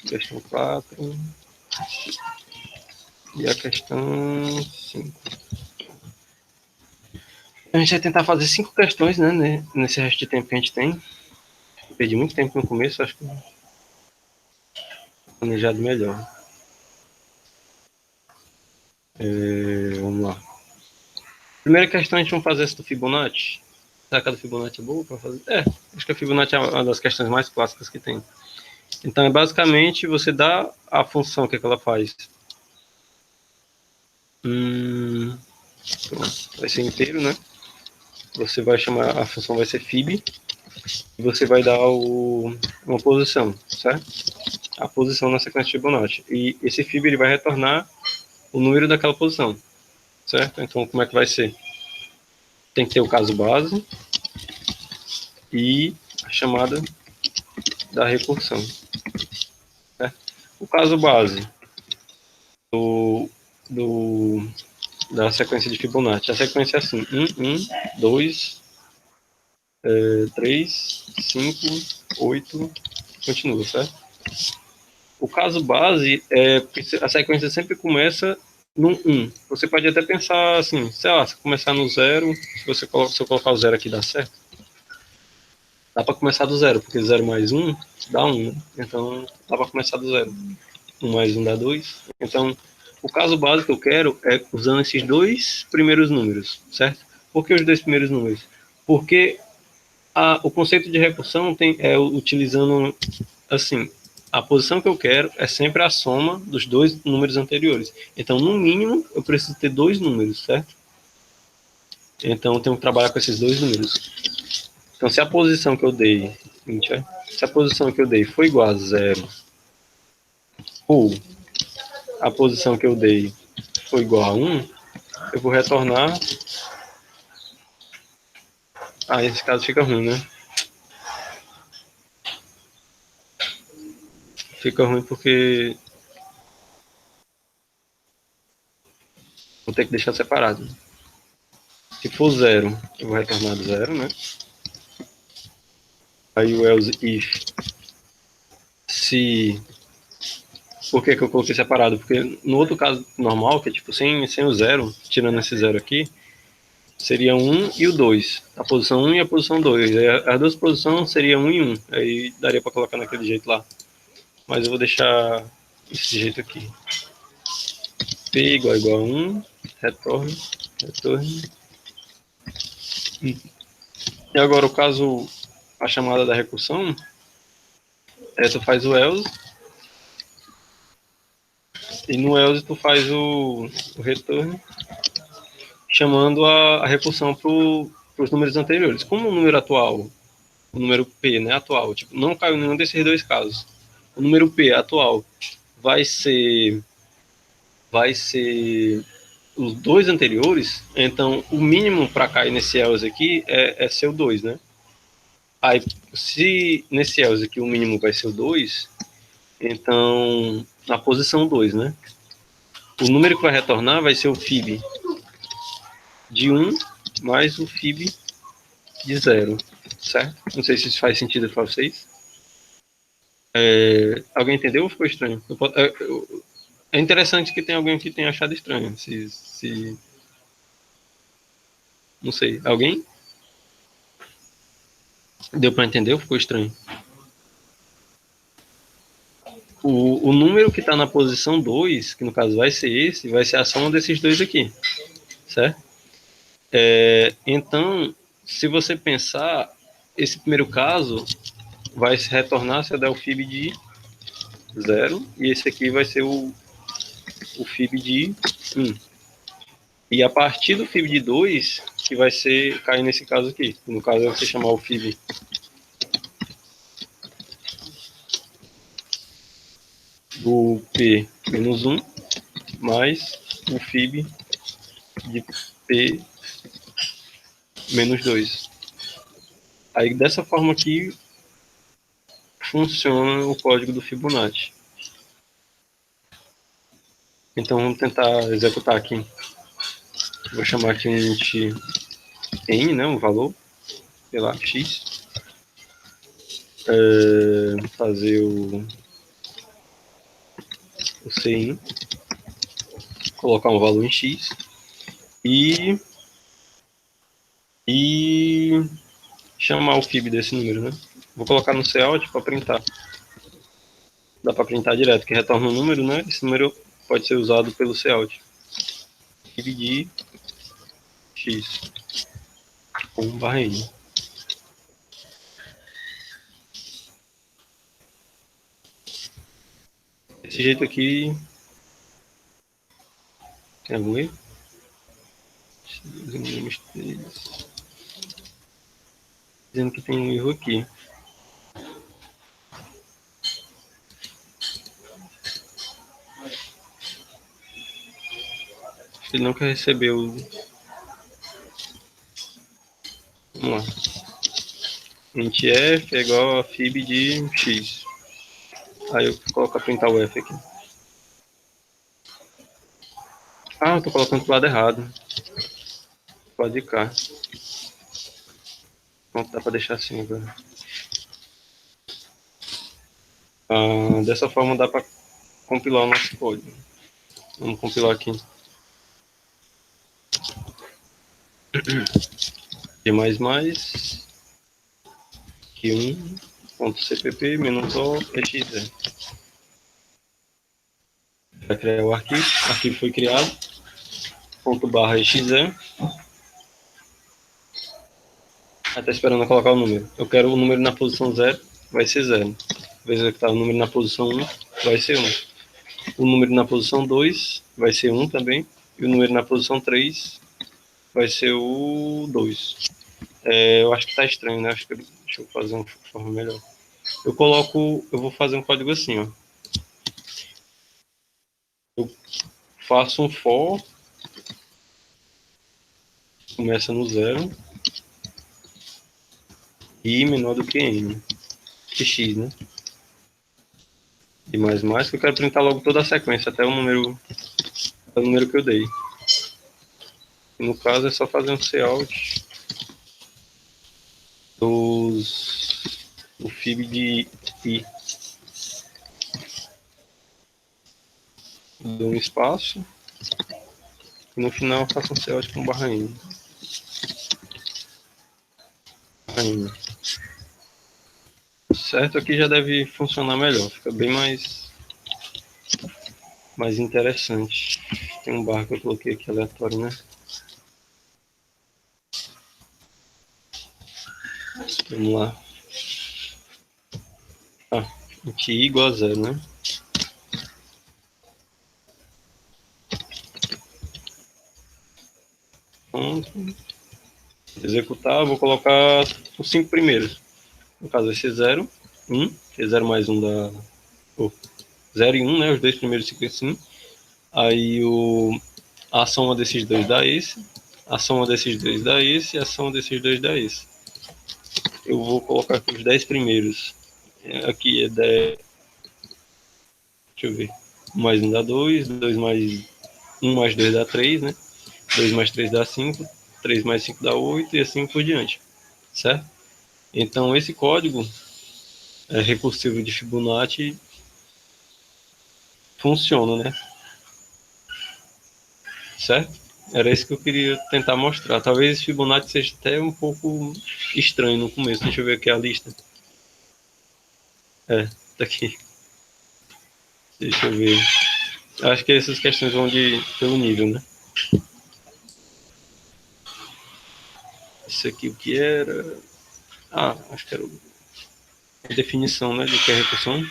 questão 4 e a questão 5. A gente vai tentar fazer 5 questões, né, nesse resto de tempo que a gente tem. Perdi muito tempo no começo, acho que planejado melhor. Vamos lá. Primeira questão, a gente vai fazer essa do Fibonacci. Será que a do Fibonacci é boa para fazer? Acho que a Fibonacci é uma das questões mais clássicas que tem. Então, é basicamente você dá a função que ela faz. Pronto, vai ser inteiro, né? Você vai chamar, a função vai ser fib, e você vai dar uma posição, certo? A posição na sequência de Fibonacci. E esse fib ele vai retornar o número daquela posição, certo? Então, como é que vai ser? Tem que ter o caso base e a chamada da recursão. Certo? O caso base da sequência de Fibonacci. A sequência é assim: 1, 1, 2, 3, 5, 8, continua, certo? O caso base é porque a sequência sempre começa no 1. Você pode até pensar assim, sei lá, se começar no 0, se eu colocar o 0 aqui dá certo. Dá para começar do 0, porque 0 mais 1 dá 1, né? Então dá para começar do 0. 1 mais 1 dá 2. Então, o caso base que eu quero é usando esses dois primeiros números, certo? Por que os dois primeiros números? Porque o conceito de recursão é utilizando, assim, a posição que eu quero é sempre a soma dos dois números anteriores. Então, no mínimo, eu preciso ter dois números, certo? Então, eu tenho que trabalhar com esses dois números. Então, se a posição que eu dei, se a posição que eu dei foi igual a 0, ou a posição que eu dei foi igual a 1, eu vou retornar. Esse caso fica ruim, né? Fica ruim porque vou ter que deixar separado. Se for 0, eu vou retornar 0, né? Aí o else if. Se... Por que eu coloquei separado? Porque no outro caso normal, que é tipo sem o 0, tirando esse 0 aqui, seria 1 e o 2. A posição 1 e a posição 2. Aí as duas posições seriam 1 e 1. Aí daria para colocar naquele jeito lá. Mas eu vou deixar desse jeito aqui. P igual a 1, retorne. E agora o caso, a chamada da recursão, tu faz o else, e no else tu faz o return, chamando a recursão para os números anteriores. Como o número atual, o número P, né, atual, tipo, não caiu nenhum desses dois casos. O número P atual vai ser os dois anteriores, então o mínimo para cair nesse else aqui é ser o 2, né? Aí, se nesse else aqui o mínimo vai ser o 2, então na posição 2, né? O número que vai retornar vai ser o fib de 1 mais o fib de 0, certo? Não sei se isso faz sentido para vocês. Alguém entendeu ou ficou estranho? É interessante que tem alguém que tenha achado estranho. Não sei. Alguém? Deu para entender ou ficou estranho? O número que está na posição 2, que no caso vai ser esse, vai ser a soma desses dois aqui, certo? Então, se você pensar, esse primeiro caso vai se retornar se eu der o fib de 0, e esse aqui vai ser o fib de 1. E a partir do fib de 2, que vai ser cair nesse caso aqui. No caso, é você chamar o fib do P menos 1 mais o fib de P menos 2. Aí, dessa forma aqui, funciona o código do Fibonacci. Então, vamos tentar executar aqui. Vou chamar aqui um int n, né, um valor, sei lá, x. fazer o CIN, colocar um valor em X e chamar o FIB desse número, né? Vou colocar no Cout para printar. Dá para printar direto, que retorna um número, né? Esse número pode ser usado pelo Cout. FIB de X com barra N. Desse jeito aqui. Tem algum erro? Dizendo que tem um erro aqui. Acho que ele não quer receber o. Vamos lá. Int f é igual a fib de x. Aí eu coloco a printar o f aqui. Ah, eu tô colocando pro lado errado. Pro lado de cá. Pronto, dá pra deixar assim agora. Dessa forma dá pra compilar o nosso código. Vamos compilar aqui. D++ q1.cpp -o exe. Vai criar o arquivo foi criado, ./exe. Está esperando eu colocar o número. Eu quero o número na posição 0, vai ser 0. Vou executar o número na posição 1, vai ser 1. O número na posição 2 vai ser 1 também. E o número na posição 3 vai ser o 2. Eu acho que está estranho, né? Deixa eu fazer uma forma melhor. Eu vou fazer um código assim, ó. Eu faço um for, começa no 0, e menor do que n, que x, né? E mais, que eu quero printar logo toda a sequência, até o número que eu dei. E no caso é só fazer um cout o fib de i. Dou um espaço e no final eu faço um cout com barra n. Certo, aqui já deve funcionar melhor, fica bem mais interessante. Tem um barra que eu coloquei aqui aleatório, né? Vamos lá. Int i igual a 0, né? Pronto. Executar, vou colocar os 5 primeiros. No caso, esse 0, 1, que é 0 mais 1 da... 0 e 1, né? Os dois primeiros ficam assim. Aí a soma desses dois dá esse. A soma desses dois dá esse. E a soma desses dois dá esse. Eu vou colocar aqui os 10 primeiros. Aqui é 10. Deixa eu ver. 1 mais 1 dá 2. 2 mais 1 mais 2 dá 3, né? 2 mais 3 dá 5. 3 mais 5 dá 8 e assim por diante. Certo? Então esse código recursivo de Fibonacci funciona, né? Certo? Era isso que eu queria tentar mostrar. Talvez esse Fibonacci seja até um pouco estranho no começo. Deixa eu ver aqui a lista. Tá aqui. Deixa eu ver. Acho que essas questões vão pelo nível, né? Isso aqui o que era? Acho que era a definição, né, do que é recursão.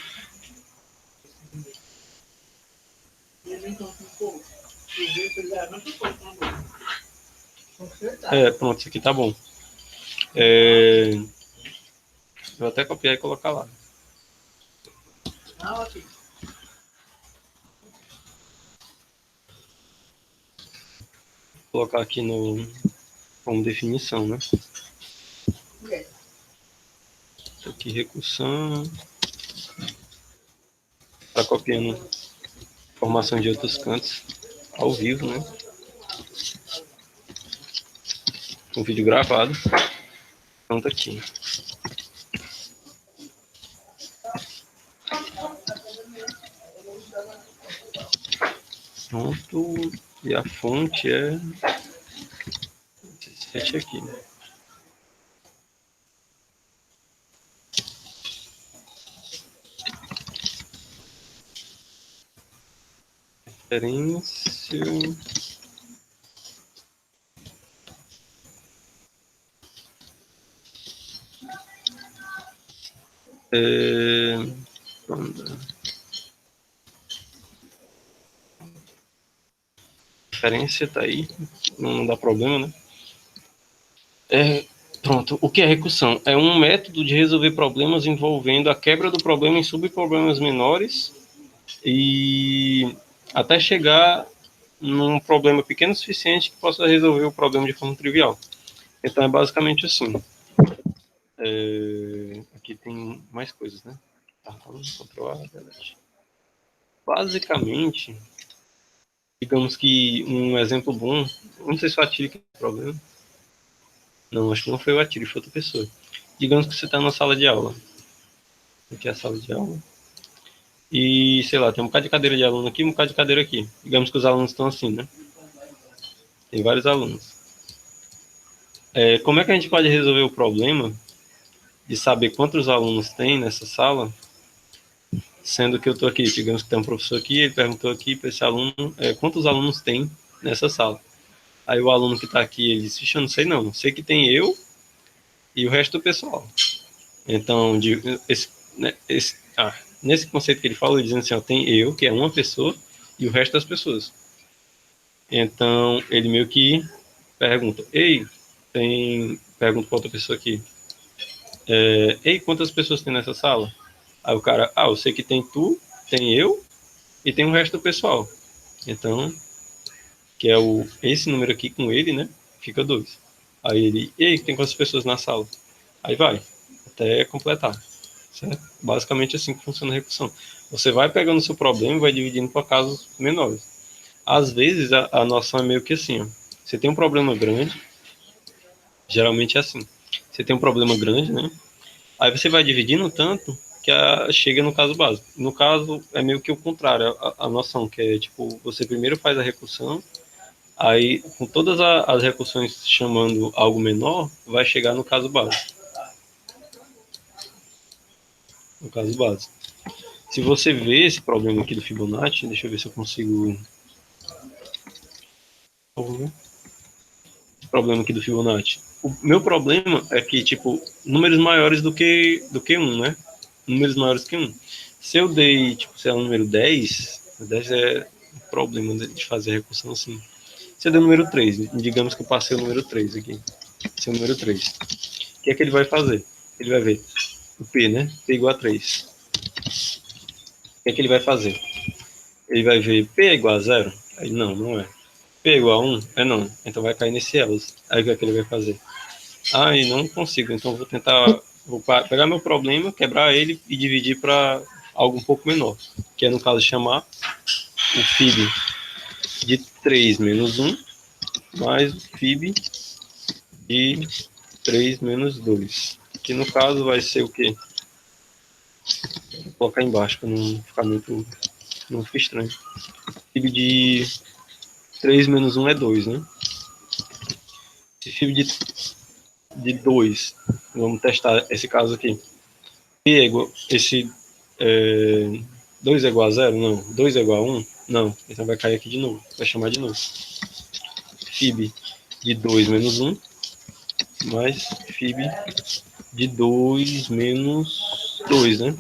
Pronto, isso aqui tá bom. Vou até copiar e colocar lá. Vou colocar aqui como definição, né? Isso aqui, recursão. Tá copiando informação de outros cantos ao vivo, né? Um vídeo gravado. Pronto aqui. Pronto. E a fonte é esse aqui. Referência. Referência tá aí, não dá problema, né? Pronto, o que é recursão? É um método de resolver problemas envolvendo a quebra do problema em subproblemas menores e até chegar num problema pequeno o suficiente que possa resolver o problema de forma trivial. Então é basicamente assim. Aqui tem mais coisas, né? Controlar, basicamente, digamos que um exemplo bom, não sei se o Atiri que tem problema. Não, acho que não foi o Atiri, foi outra pessoa. Digamos que você está na sala de aula. Aqui é a sala de aula. E, sei lá, tem um bocado de cadeira de aluno aqui, um bocado de cadeira aqui. Digamos que os alunos estão assim, né? Tem vários alunos. Como é que a gente pode resolver o problema de saber quantos alunos tem nessa sala, sendo que eu estou aqui? Digamos que tem um professor aqui, ele perguntou aqui para esse aluno quantos alunos tem nessa sala. Aí o aluno que está aqui, ele disse, eu não sei não, sei que tem eu e o resto do pessoal. Então, nesse conceito que ele fala, ele dizendo assim, ó, tem eu, que é uma pessoa, e o resto das pessoas. Então, ele meio que pergunta, pergunta para outra pessoa aqui, ei, quantas pessoas tem nessa sala? Aí o cara, eu sei que tem tu, tem eu, e tem o resto do pessoal. Então, que é esse número aqui com ele, né, fica 2. Aí ele, ei, tem quantas pessoas na sala? Aí vai, até completar. Certo? Basicamente assim que funciona a recursão. Você vai pegando o seu problema e vai dividindo para casos menores. Às vezes a noção é meio que assim, ó. Você tem um problema grande, geralmente é assim. Você tem um problema grande, né? Aí você vai dividindo tanto que chega no caso básico. No caso, é meio que o contrário, a noção, que é tipo, você primeiro faz a recursão, aí com todas as recursões chamando algo menor, vai chegar no caso básico. No caso básico. Se você vê esse problema aqui do Fibonacci, deixa eu ver se eu consigo. Esse problema aqui do Fibonacci. O meu problema é que, tipo, números maiores do que 1, né? Números maiores que 1. Se eu dei, tipo, sei lá, o número 10, 10 é um problema de fazer a recursão assim. Se eu der o número 3, digamos que eu passei o número 3 aqui. Esse é o número 3. O que é que ele vai fazer? Ele vai ver o P, né? P igual a 3. O que é que ele vai fazer? Ele vai ver P é igual a 0? Aí não, não é. P é igual a 1? É não. Então vai cair nesse else. Aí o que é que ele vai fazer? E não consigo. Então vou tentar pegar meu problema, quebrar ele e dividir para algo um pouco menor. Que é no caso chamar o FIB de 3 menos 1 mais o FIB de 3 menos 2. Que no caso vai ser o quê? Vou colocar embaixo para não ficar muito. Não fica estranho. FIB de 3 menos 1 é 2, né? Esse FIB de 2, vamos testar esse caso aqui. P é igual, esse 2 é igual a 0? Não. 2 é igual a 1? Não. Então vai cair aqui de novo. Vai chamar de novo. FIB de 2 menos 1 mais FIB de 2 menos 2, né?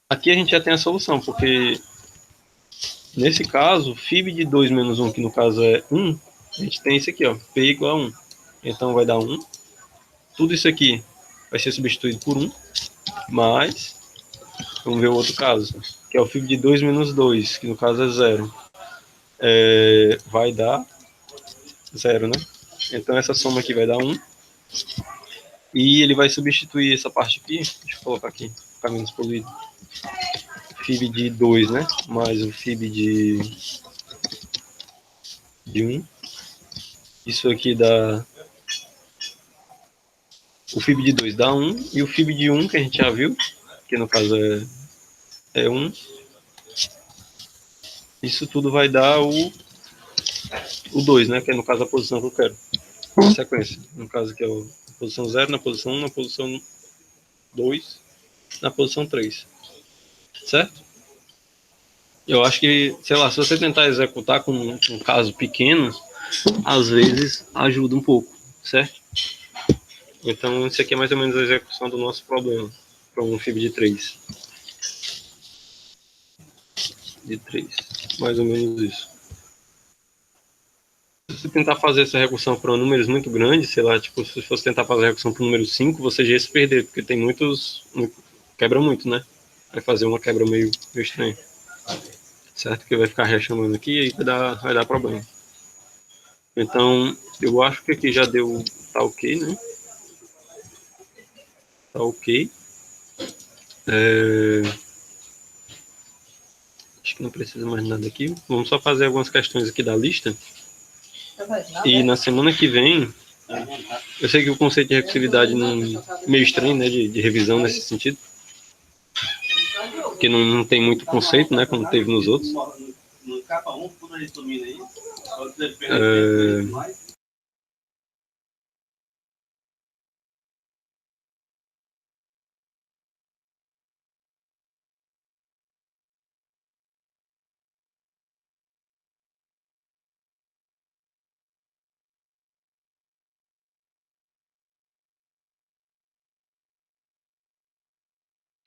Aqui a gente já tem a solução, porque nesse caso, FIB de 2 menos 1, que no caso é 1, a gente tem esse aqui, ó, P igual a 1. Então vai dar 1. Tudo isso aqui vai ser substituído por 1, mais, vamos ver o outro caso, que é o FIB de 2 menos 2, que no caso é 0. Vai dar 0, né? Então essa soma aqui vai dar 1. E ele vai substituir essa parte aqui, deixa eu colocar aqui, ficar menos poluído. FIB de 2, né? Mais o FIB de 1. Isso aqui dá... O FIB de 2 dá 1. E o FIB de 1, que a gente já viu, que no caso é 1. Isso tudo vai dar o 2, né? Que é no caso a posição que eu quero. A sequência. No caso que é a posição 0, na posição 1, na posição 2, na posição 3. Certo? Eu acho que, sei lá, se você tentar executar com um caso pequeno, às vezes ajuda um pouco, certo? Então, isso aqui é mais ou menos a execução do nosso problema para um FIB de 3. De 3. Mais ou menos isso. Se você tentar fazer essa recursão para números muito grandes, sei lá, tipo, se fosse tentar fazer a recursão para o número 5, você já ia se perder, porque tem muitos. Quebra muito, né? Vai fazer uma quebra meio estranha. Certo? Que vai ficar rechamando aqui e aí vai dar problema. Então, eu acho que aqui já deu. Tá ok, né? Tá ok. Acho que não precisa mais nada aqui. Vamos só fazer algumas questões aqui da lista. E na semana que vem, eu sei que o conceito de recursividade meio estranho, né, de revisão nesse sentido, porque não tem muito conceito, né, como teve nos outros.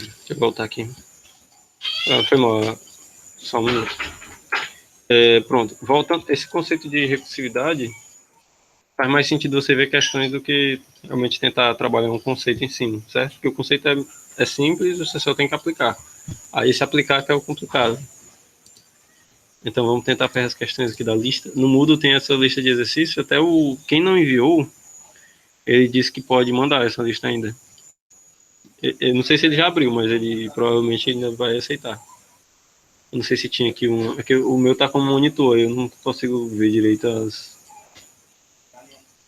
Deixa eu voltar aqui. Foi mal, só um minuto. Pronto, voltando, esse conceito de recursividade faz mais sentido você ver questões do que realmente tentar trabalhar um conceito em cima, certo? Porque o conceito é simples, você só tem que aplicar. Aí se aplicar que é o complicado. Então vamos tentar pegar as questões aqui da lista. No Moodle tem essa lista de exercícios, até quem não enviou, ele disse que pode mandar essa lista ainda. Eu não sei se ele já abriu, mas ele provavelmente ainda vai aceitar. Eu não sei se tinha aqui um. É que o meu tá como monitor, eu não consigo ver direito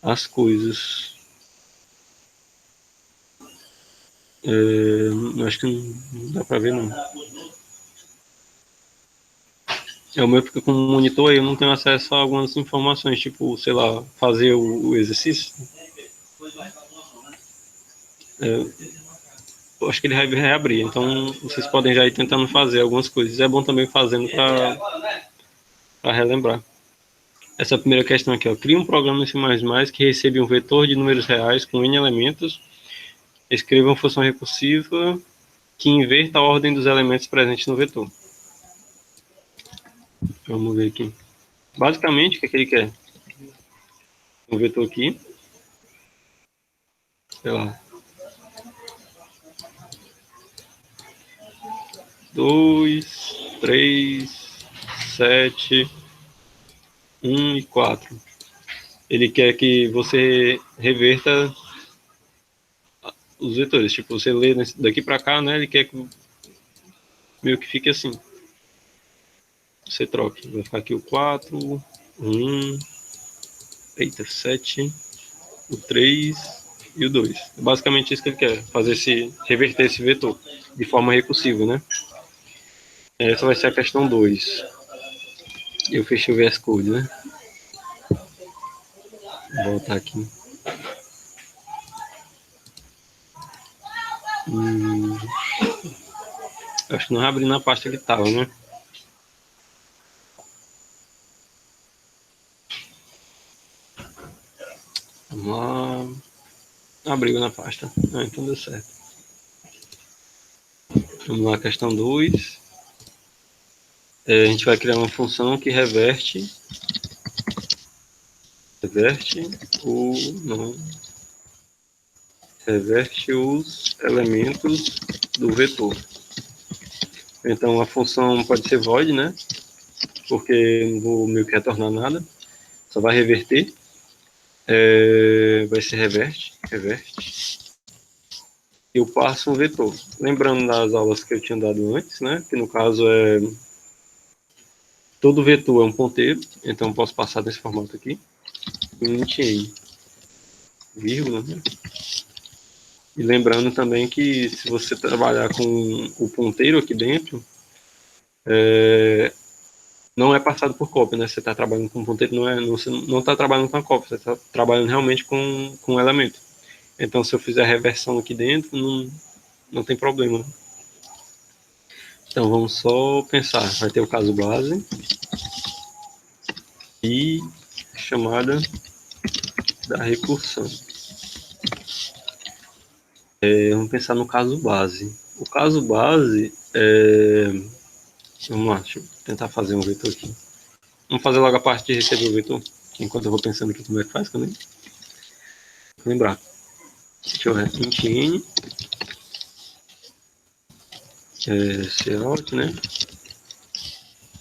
as coisas. Acho que não dá pra ver não. O meu fica como monitor e eu não tenho acesso a algumas informações, tipo, sei lá, fazer o exercício. Eu acho que ele vai reabrir, então vocês podem já ir tentando fazer algumas coisas. É bom também fazendo para relembrar. Essa primeira questão aqui, ó. Cria um programa em C++ que recebe um vetor de números reais com n elementos. Escreva uma função recursiva que inverta a ordem dos elementos presentes no vetor. Vamos ver aqui. Basicamente, o que é que ele quer? Um vetor aqui. Sei lá. 2, 3, 7, 1 e 4. Ele quer que você reverta os vetores. Tipo, você lê daqui para cá, né? Ele quer que meio que fique assim. Você troque. Vai ficar aqui o 4, o 1, eita, 7, o 3 e o 2. É basicamente isso que ele quer. Reverter esse vetor de forma recursiva, né? Essa vai ser a questão 2. Eu fechei o VS Code, né? Vou voltar aqui. Acho que não abri na pasta que estava, né? Vamos lá. Abriu na pasta. Então deu certo. Vamos lá, questão 2. A gente vai criar uma função que reverte os elementos do vetor. Então a função pode ser void, né? Porque não vou meio que retornar nada. Só vai reverter. Vai ser reverte. Eu passo um vetor. Lembrando das aulas que eu tinha dado antes, né? Que no caso todo vetor é um ponteiro, então eu posso passar desse formato aqui. Int n, vírgula, né? E lembrando também que se você trabalhar com o ponteiro aqui dentro, não é passado por cópia, né? Você está trabalhando com ponteiro, você não está trabalhando com a cópia, você está trabalhando realmente com o elemento. Então, se eu fizer a reversão aqui dentro, não tem problema, né? Então, vamos só pensar. Vai ter o caso base e chamada da recursão. Vamos pensar no caso base. O caso base vamos lá, deixa eu tentar fazer um vetor aqui. Vamos fazer logo a parte de receber o vetor, enquanto eu vou pensando aqui como é que faz, que eu nem lembrar. Deixa eu ver, int n, cout, né?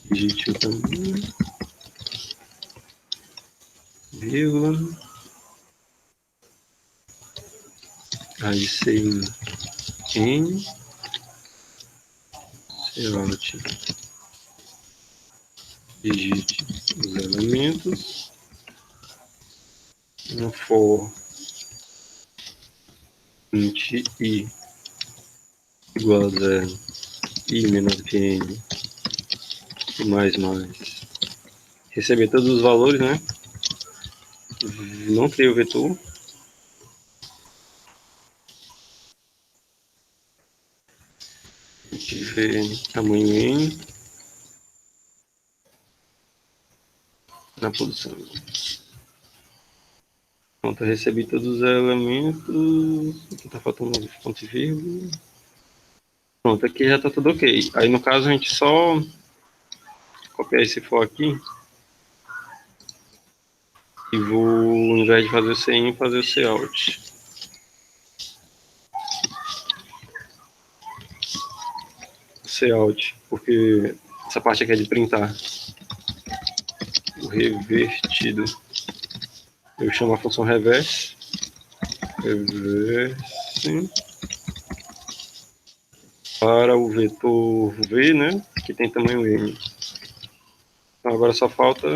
Digite também, vírgula, aí sem n, cout, digite os elementos, no for int i igual a 0, i menor que n, e mais. Receber todos os valores, né? Não criei o vetor. Ver tamanho n na posição. Pronto, eu recebi todos os elementos. Aqui tá faltando um ponto e vírgula. Pronto, aqui já tá tudo ok. Aí no caso a gente só copiar esse for aqui e vou, ao invés de fazer o CIN, fazer o cout. Cout, porque essa parte aqui é de printar. O revertido. Eu chamo a função reverse. Reverse. Para o vetor V, né? Que tem tamanho N. Então agora só falta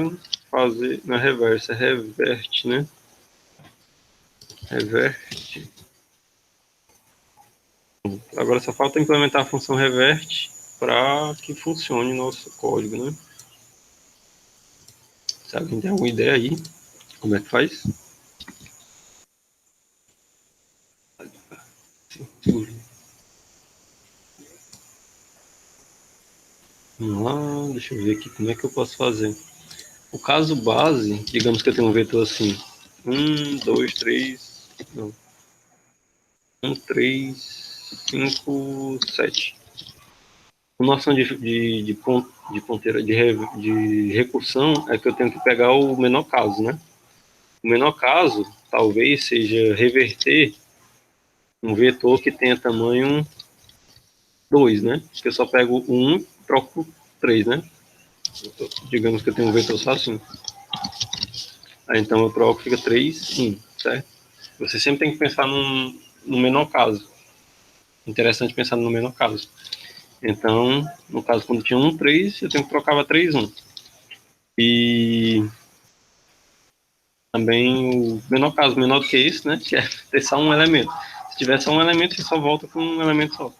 fazer na reversa. Reverte, né? Reverte. Agora só falta implementar a função reverte para que funcione nosso código, né? Se alguém tem alguma ideia aí, como é que faz? Vamos lá, deixa eu ver aqui como é que eu posso fazer. O caso base, digamos que eu tenho um vetor assim, 1, 2, 3, não, 1, 3, 5, 7. A noção de ponteira de recursão é que eu tenho que pegar o menor caso, né? O menor caso talvez seja reverter um vetor que tenha tamanho 2, né? Que eu só pego 1 e troco 3, né? Digamos que eu tenho um vetor só assim. Aí então eu troco, fica 3, 1, certo? Você sempre tem que pensar no menor caso. Interessante pensar no menor caso. Então, no caso, quando tinha 1, 3, eu tenho que trocar 3, 1. E também o menor caso, menor do que isso, né? Que é ter só um elemento. Se tiver só um elemento, você só volta com um elemento só.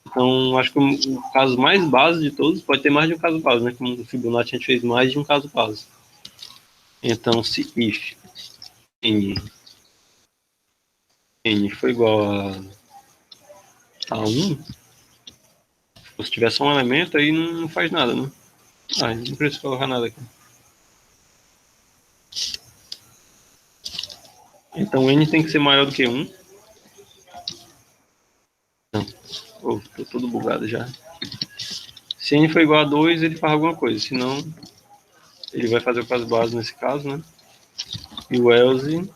Então, acho que o caso mais base de todos pode ter mais de um caso base, né? Como no Fibonacci a gente fez mais de um caso base. Então, se if n foi igual a 1, se tiver só um elemento, aí não faz nada, né? Não precisa colocar nada aqui. Então, n tem que ser maior do que 1. Não. Tô todo bugado já. Se n for igual a 2, ele faz alguma coisa. Senão, ele vai fazer o caso base nesse caso, né? E o else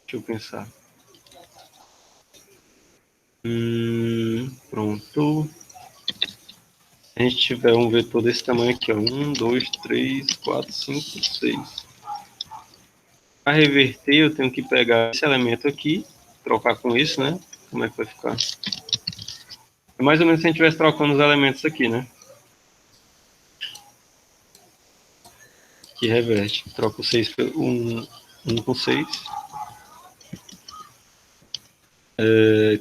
deixa eu pensar. Pronto. Se a gente tiver um vetor desse tamanho aqui, ó, 1, 2, 3, 4, 5, 6. Para reverter, eu tenho que pegar esse elemento aqui, trocar com isso, né? Como é que vai ficar? É mais ou menos se a gente estivesse trocando os elementos aqui, né? Que reverte. Troca o 6 pelo 1 com 6.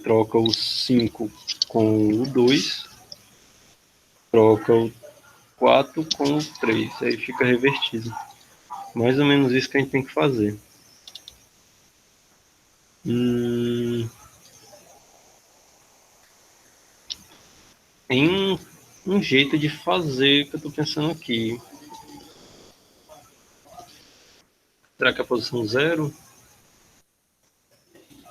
troca o 5 com o 2, troca o 4 com o 3, aí fica revertido. Mais ou menos isso que a gente tem que fazer. Tem um jeito de fazer que eu tô pensando aqui. Será que é a posição 0?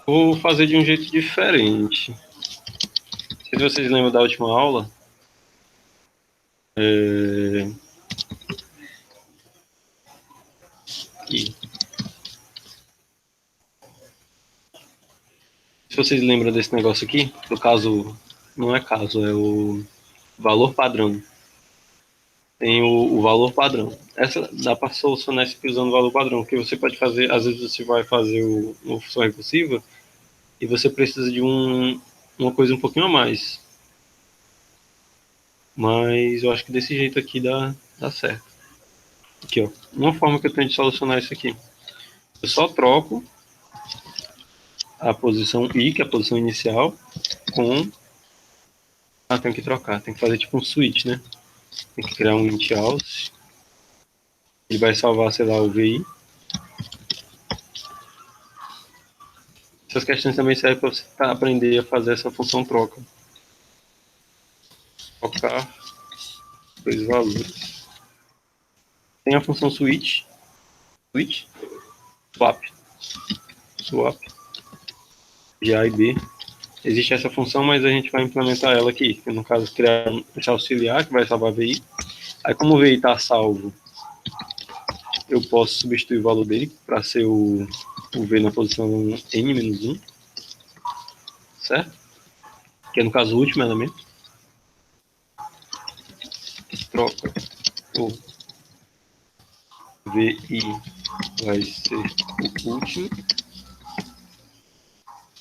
Vou fazer de um jeito diferente. Não sei se vocês lembram da última aula. Aqui. Se vocês lembram desse negócio aqui, do caso, não é caso, é o valor padrão. Tem o valor padrão. Essa dá para solucionar isso aqui usando o valor padrão, porque você pode fazer, às vezes você vai fazer uma função recursiva e você precisa de uma coisa um pouquinho a mais. Mas eu acho que desse jeito aqui dá certo. Aqui, ó. Uma forma que eu tenho de solucionar isso aqui. Eu só troco a posição I, que é a posição inicial, com... Ah, tenho que trocar. Tem que fazer tipo um switch, né? Tem que criar um int else. Ele vai salvar, sei lá, o VI. Essas questões também servem para você aprender a fazer essa função troca. Trocar dois valores. Tem a função switch, swap, de A e B. Existe essa função, mas a gente vai implementar ela aqui. No caso, criar esse auxiliar que vai salvar VI. Aí, como o VI está salvo, eu posso substituir o valor dele para ser o V na posição n-1, certo? Que é, no caso, o último elemento. Troca o VI vai ser o último.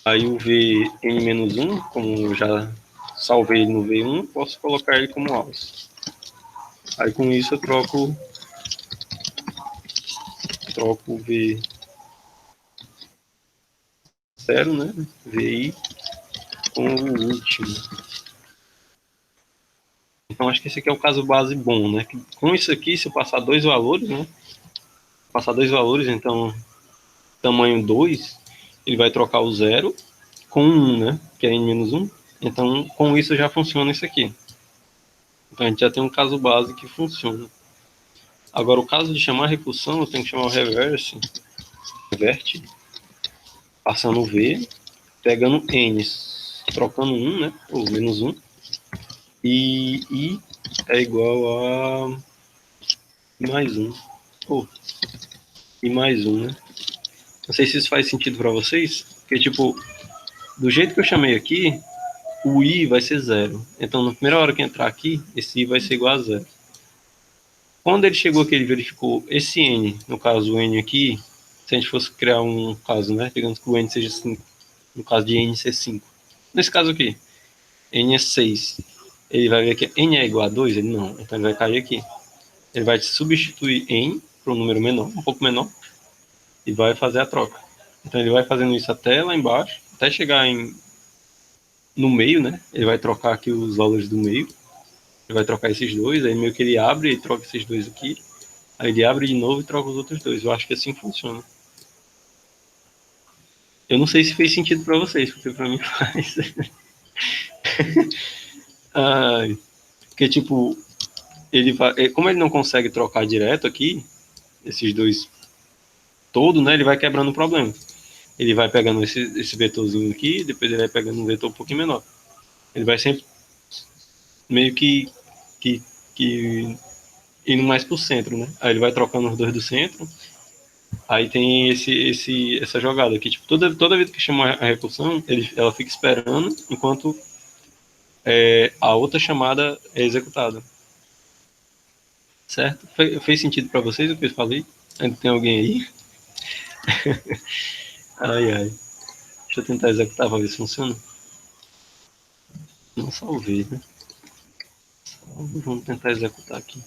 Aí o Vn-1, como eu já salvei ele no V1, posso colocar ele como alça. Aí com isso eu troco o V0, né? VI com o último. Então acho que esse aqui é o caso base bom, né? Com isso aqui, se eu passar dois valores, né? Então tamanho 2, ele vai trocar o 0 com 1, né? Que é n-1. Então com isso já funciona isso aqui. Então a gente já tem um caso base que funciona. Agora o caso de chamar recursão, eu tenho que chamar o revert, passando o V, pegando n, trocando 1, né? Ou menos 1. E I é igual a mais 1. Ou I mais 1, né? Não sei se isso faz sentido para vocês, porque, tipo, do jeito que eu chamei aqui, o I vai ser 0. Então, na primeira hora que entrar aqui, esse I vai ser igual a 0. Quando ele chegou aqui, ele verificou esse N, no caso o N aqui, se a gente fosse criar um caso, né? Digamos que o N seja 5, no caso de N ser 5. Nesse caso aqui, N é 6. Ele vai ver que N é igual a 2? Ele não. Então ele vai cair aqui. Ele vai substituir N para um número menor, um pouco menor, e vai fazer a troca. Então ele vai fazendo isso até lá embaixo, até chegar no meio, né? Ele vai trocar aqui os valores do meio. Ele vai trocar esses dois, aí meio que ele abre e troca esses dois aqui. Aí ele abre de novo e troca os outros dois. Eu acho que assim funciona. Eu não sei se fez sentido para vocês, porque para mim faz. Ai, porque tipo, ele vai, como ele não consegue trocar direto aqui, esses dois todo, né? Ele vai quebrando o problema. Ele vai pegando esse vetorzinho aqui, depois ele vai pegando um vetor um pouquinho menor. Ele vai sempre meio que, que indo mais pro centro, né? Aí ele vai trocando os dois do centro. Aí tem essa jogada aqui. Tipo, toda vez que chama a recursão, ela fica esperando enquanto a outra chamada é executada. Certo? Fez sentido para vocês o que eu falei? Ainda tem alguém aí? Ai, ai. Deixa eu tentar executar para ver se funciona. Não salvei, né? Vamos tentar executar aqui.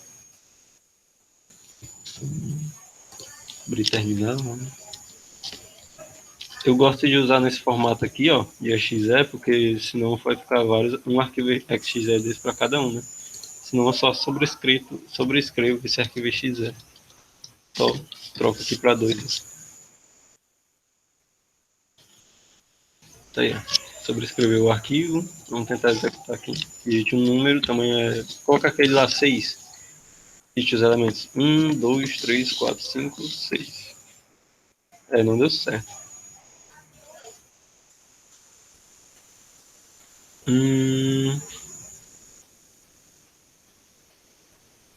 Abrir terminal, né? Eu gosto de usar nesse formato aqui, ó, de exe, porque senão vai ficar um arquivo exe desse para cada um, né? Senão eu só sobrescrevo esse arquivo exe. Só troco aqui para 2. Tá aí, ó. Sobrescrever o arquivo. Vamos tentar executar aqui. Digite um número, tamanho é. Coloca aquele lá 6. Digite os elementos 1, 2, 3, 4, 5, 6. Não deu certo.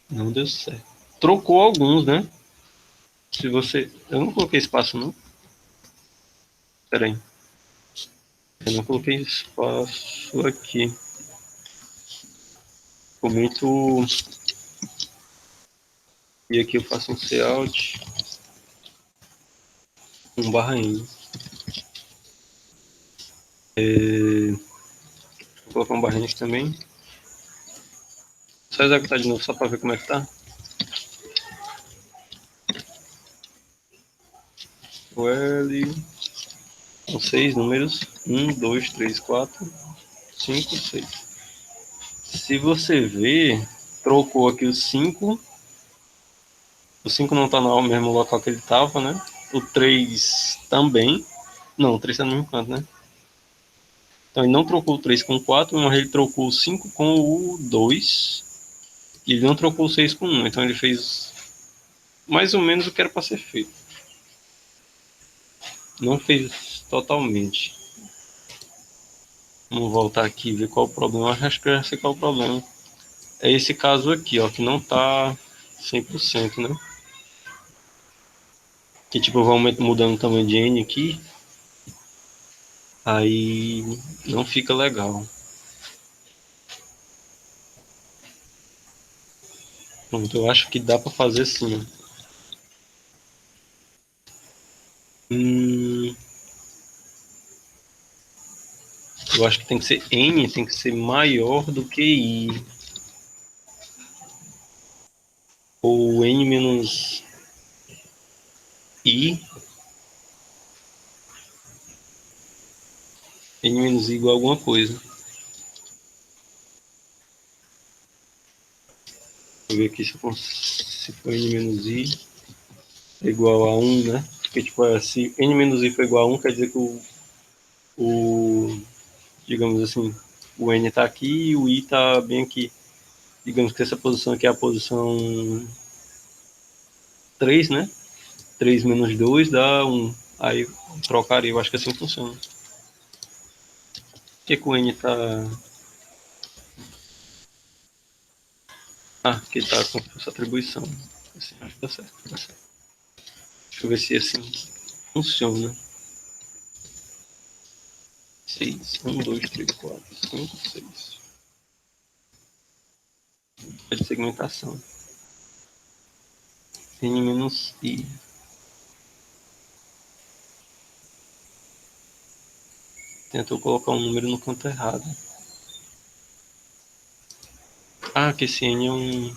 Não deu certo. Trocou alguns, né? Se você. Eu não coloquei espaço, não. Pera aí. Eu não coloquei espaço aqui. Ficou muito. E aqui eu faço um cout um barra N. Vou colocar um barra N aqui também. Só executar de novo só para ver como é que tá. O L. São 6 números. 1, 2, 3, 4, 5, 6. Se você ver, trocou aqui o 5. O 5 não está no mesmo local que ele estava, né? O 3 também. Não, o 3 está no mesmo canto, né? Então ele não trocou o 3 com o 4, mas ele trocou o 5 com o 2. E ele não trocou o 6 com o 1. Então ele fez mais ou menos o que era para ser feito. Não fez totalmente. Vamos voltar aqui e ver qual o problema. Acho que eu já sei qual é o problema. É esse caso aqui, ó, que não está 100%, né? Que tipo, eu vou mudando o tamanho de N aqui. Aí não fica legal. Pronto, eu acho que dá para fazer assim. Eu acho que tem que ser N, tem que ser maior do que I. Ou N menos I. N menos I igual a alguma coisa. Vou ver aqui se for N menos I é igual a 1, né? Porque tipo, se N menos I for igual a 1, quer dizer que digamos assim, o N está aqui e o I está bem aqui. Digamos que essa posição aqui é a posição 3, né? 3 menos 2 dá 1. Aí trocaria, eu acho que assim funciona. Por que o N está... aqui está com essa atribuição. Assim, acho que dá certo, dá certo. Deixa eu ver se assim funciona. 6, 1, 2, 3, 4, 5, 6. É de segmentação. N menos I. Tentou colocar um número no canto errado. Que esse N é um...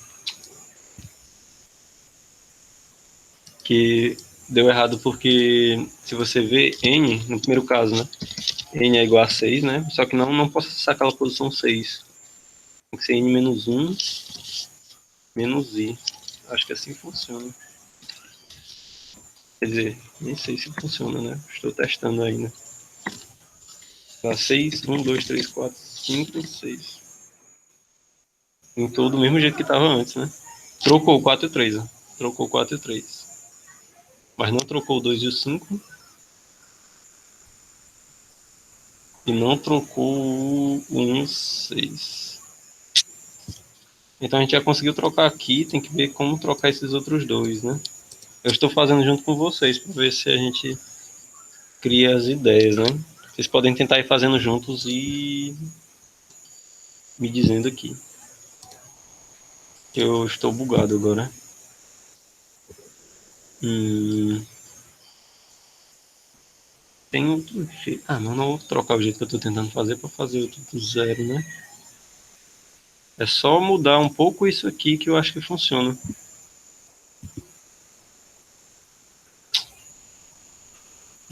que deu errado porque, se você vê N, no primeiro caso, né? N é igual a 6, né? Só que não posso acessar aquela posição 6. Tem que ser N menos 1 menos I. Acho que assim funciona. Quer dizer, nem sei se funciona, né? Estou testando ainda. Tá 6, 1, 2, 3, 4, 5, 6. Entrou do mesmo jeito que estava antes, né? Trocou o 4 e o 3, ó. Trocou o 4 e o 3. Mas não trocou o 2 e o 5. E não trocou o 1 e o 6. Então a gente já conseguiu trocar aqui. Tem que ver como trocar esses outros dois, né? Eu estou fazendo junto com vocês para ver se a gente cria as ideias, né? Vocês podem tentar ir fazendo juntos e me dizendo aqui. Eu estou bugado agora. Tem outro jeito. Não vou trocar o jeito que eu estou tentando fazer para fazer outro do zero, né? É só mudar um pouco isso aqui que eu acho que funciona.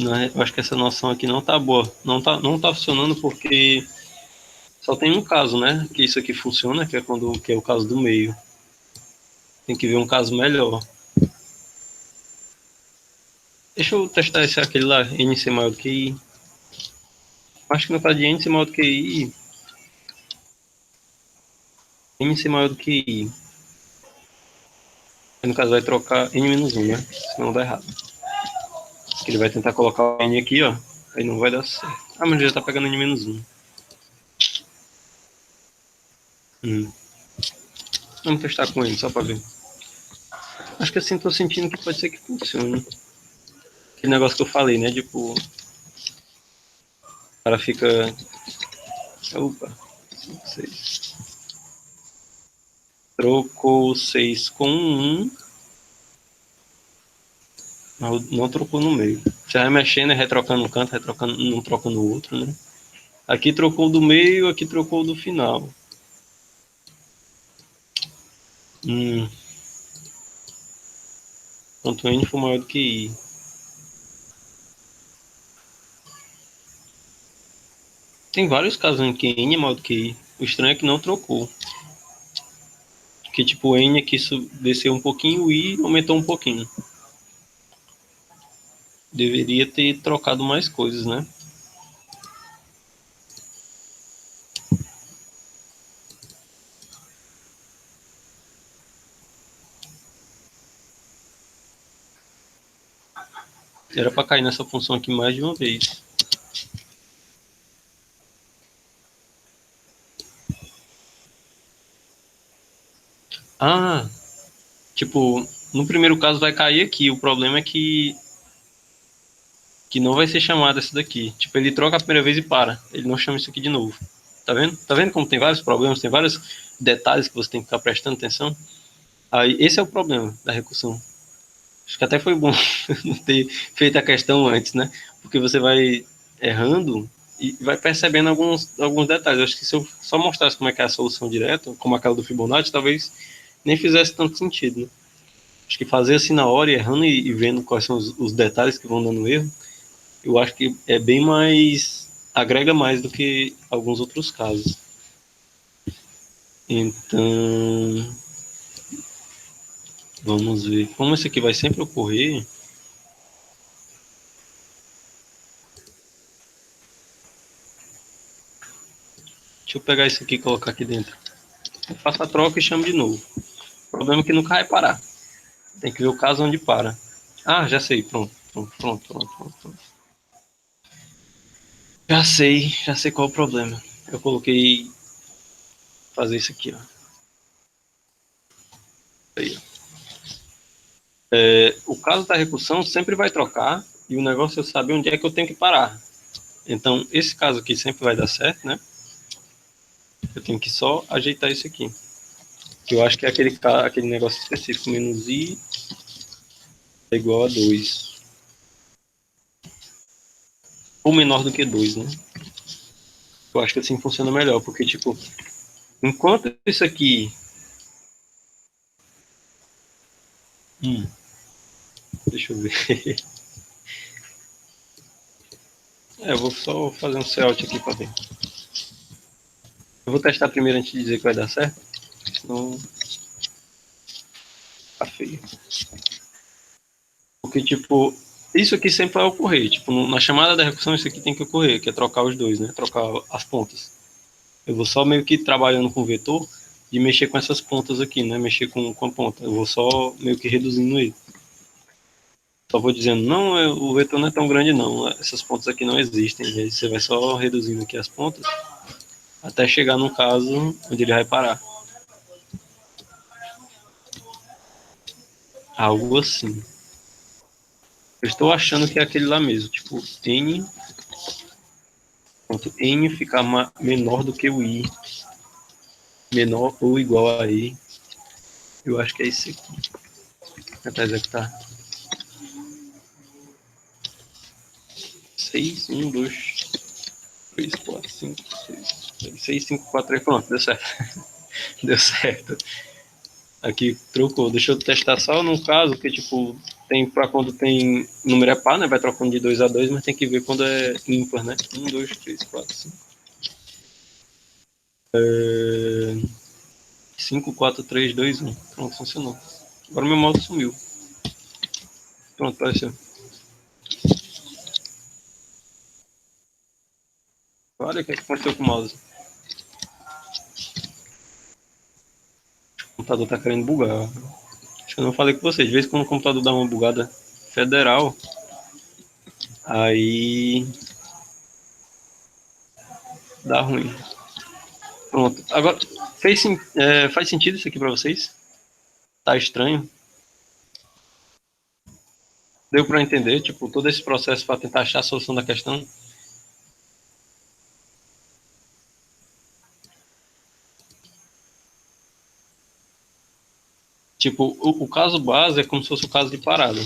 né? Eu acho que essa noção aqui não tá boa. Não tá funcionando porque só tem um caso, né? Que isso aqui funciona, que é o caso do meio. Tem que ver um caso melhor. Deixa eu testar aquele lá, N ser maior do que I. Acho que no caso de N ser maior do que I, N ser maior do que I. No caso vai trocar N menos 1, né? Senão dá errado. Ele vai tentar colocar o N aqui, ó. Aí não vai dar certo. Ah, mas já tá pegando N menos 1. Vamos testar com ele, só pra ver. Acho que assim tô sentindo que pode ser que funcione. Aquele negócio que eu falei, né? Tipo, o cara fica. Opa, 6. Trocou 6 com 1. Não trocou no meio. Você vai mexendo, retrocando um canto, retrocando, não troca no outro, né? Aqui trocou do meio, aqui trocou do final. Quanto N for maior do que I. Tem vários casos em que N é maior do que I. O estranho é que não trocou. Que tipo, N aqui desceu um pouquinho, o I aumentou um pouquinho. Deveria ter trocado mais coisas, né? Era para cair nessa função aqui mais de uma vez. Ah, tipo, no primeiro caso vai cair aqui. O problema é que não vai ser chamado esse daqui. Tipo, ele troca a primeira vez e para. Ele não chama isso aqui de novo. Tá vendo? Tá vendo como tem vários problemas, tem vários detalhes que você tem que ficar prestando atenção? Aí, esse é o problema da recursão. Acho que até foi bom não ter feito a questão antes, né? Porque você vai errando e vai percebendo alguns detalhes. Acho que se eu só mostrasse como é que é a solução direta, como aquela do Fibonacci, talvez nem fizesse tanto sentido, né? Acho que fazer assim na hora, errando e vendo quais são os detalhes que vão dando erro, eu acho que é bem mais, agrega mais do que alguns outros casos. Então, vamos ver. Como esse aqui vai sempre ocorrer, deixa eu pegar isso aqui e colocar aqui dentro. Eu faço a troca e chamo de novo. O problema é que nunca vai parar. Tem que ver o caso onde para. Ah, já sei. Pronto. Já sei qual é o problema. Eu coloquei fazer isso aqui, ó. Aí, ó. O caso da recursão sempre vai trocar e o negócio é saber onde é que eu tenho que parar. Então, esse caso aqui sempre vai dar certo, né? Eu tenho que só ajeitar isso aqui. Que eu acho que é aquele negócio específico. Menos I é igual a 2. Ou menor do que 2, né? Eu acho que assim funciona melhor, porque, tipo, enquanto isso aqui... deixa eu ver. Eu vou só fazer um layout aqui para ver. Eu vou testar primeiro antes de dizer que vai dar certo, senão tá feio. Porque, tipo, isso aqui sempre vai ocorrer. Tipo, na chamada da recursão, isso aqui tem que ocorrer, que é trocar os dois, né? Trocar as pontas. Eu vou só meio que trabalhando com o vetor de mexer com essas pontas aqui, né? Mexer com a ponta. Eu vou só meio que reduzindo ele. Só vou dizendo, não, o vetor não é tão grande não, essas pontas aqui não existem. E aí você vai só reduzindo aqui as pontas até chegar no caso onde ele vai parar. Algo assim. Eu estou achando que é aquele lá mesmo, tipo, N, ponto N ficar menor do que o I, menor ou igual a I. Eu acho que é esse aqui. Tentar executar. 6, 1, 2, 3, 4, 5, 6, 6, 5, 4, 3, pronto, deu certo. Deu certo. Aqui trocou. Deixa eu testar só num caso que, tipo, tem para quando tem número é par, né? Vai trocando de 2 a 2, mas tem que ver quando é ímpar, né? 1, 2, 3, 4, 5. 5, 4, 3, 2, 1. Pronto, funcionou. Agora meu mouse sumiu. Pronto, apareceu. Olha o que aconteceu com o mouse. O computador tá querendo bugar. Acho que eu não falei com vocês. De vez em quando o computador dá uma bugada federal, aí dá ruim. Pronto. Agora, faz sentido isso aqui pra vocês? Tá estranho? Deu pra entender, tipo, todo esse processo pra tentar achar a solução da questão? Tipo, o caso base é como se fosse o caso de parada.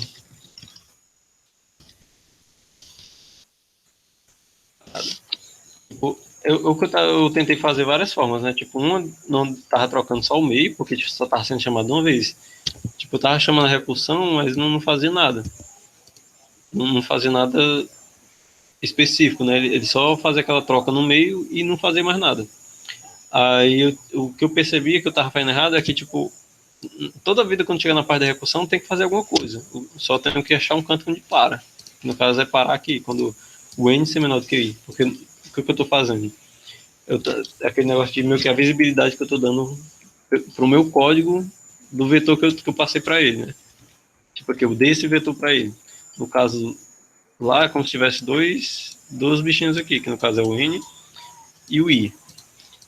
Tipo, eu tentei fazer várias formas, né? Tipo, uma não tava trocando só o meio, porque tipo, só tava sendo chamado uma vez. Tipo, eu tava chamando a recursão, mas não fazia nada. Não fazia nada específico, né? Ele só fazia aquela troca no meio e não fazia mais nada. Aí o que eu percebi que eu tava fazendo errado é que, tipo, toda vida quando chega na parte da recursão tem que fazer alguma coisa. Só tenho que achar um canto onde para. No caso é parar aqui, quando o N ser menor do que I. Porque o que eu tô fazendo? Aquele negócio de meio que a visibilidade que eu tô dando pro meu código do vetor que eu passei para ele, né? Tipo, que eu dei esse vetor para ele. No caso, lá é como se tivesse dois bichinhos aqui, que no caso é o N e o I.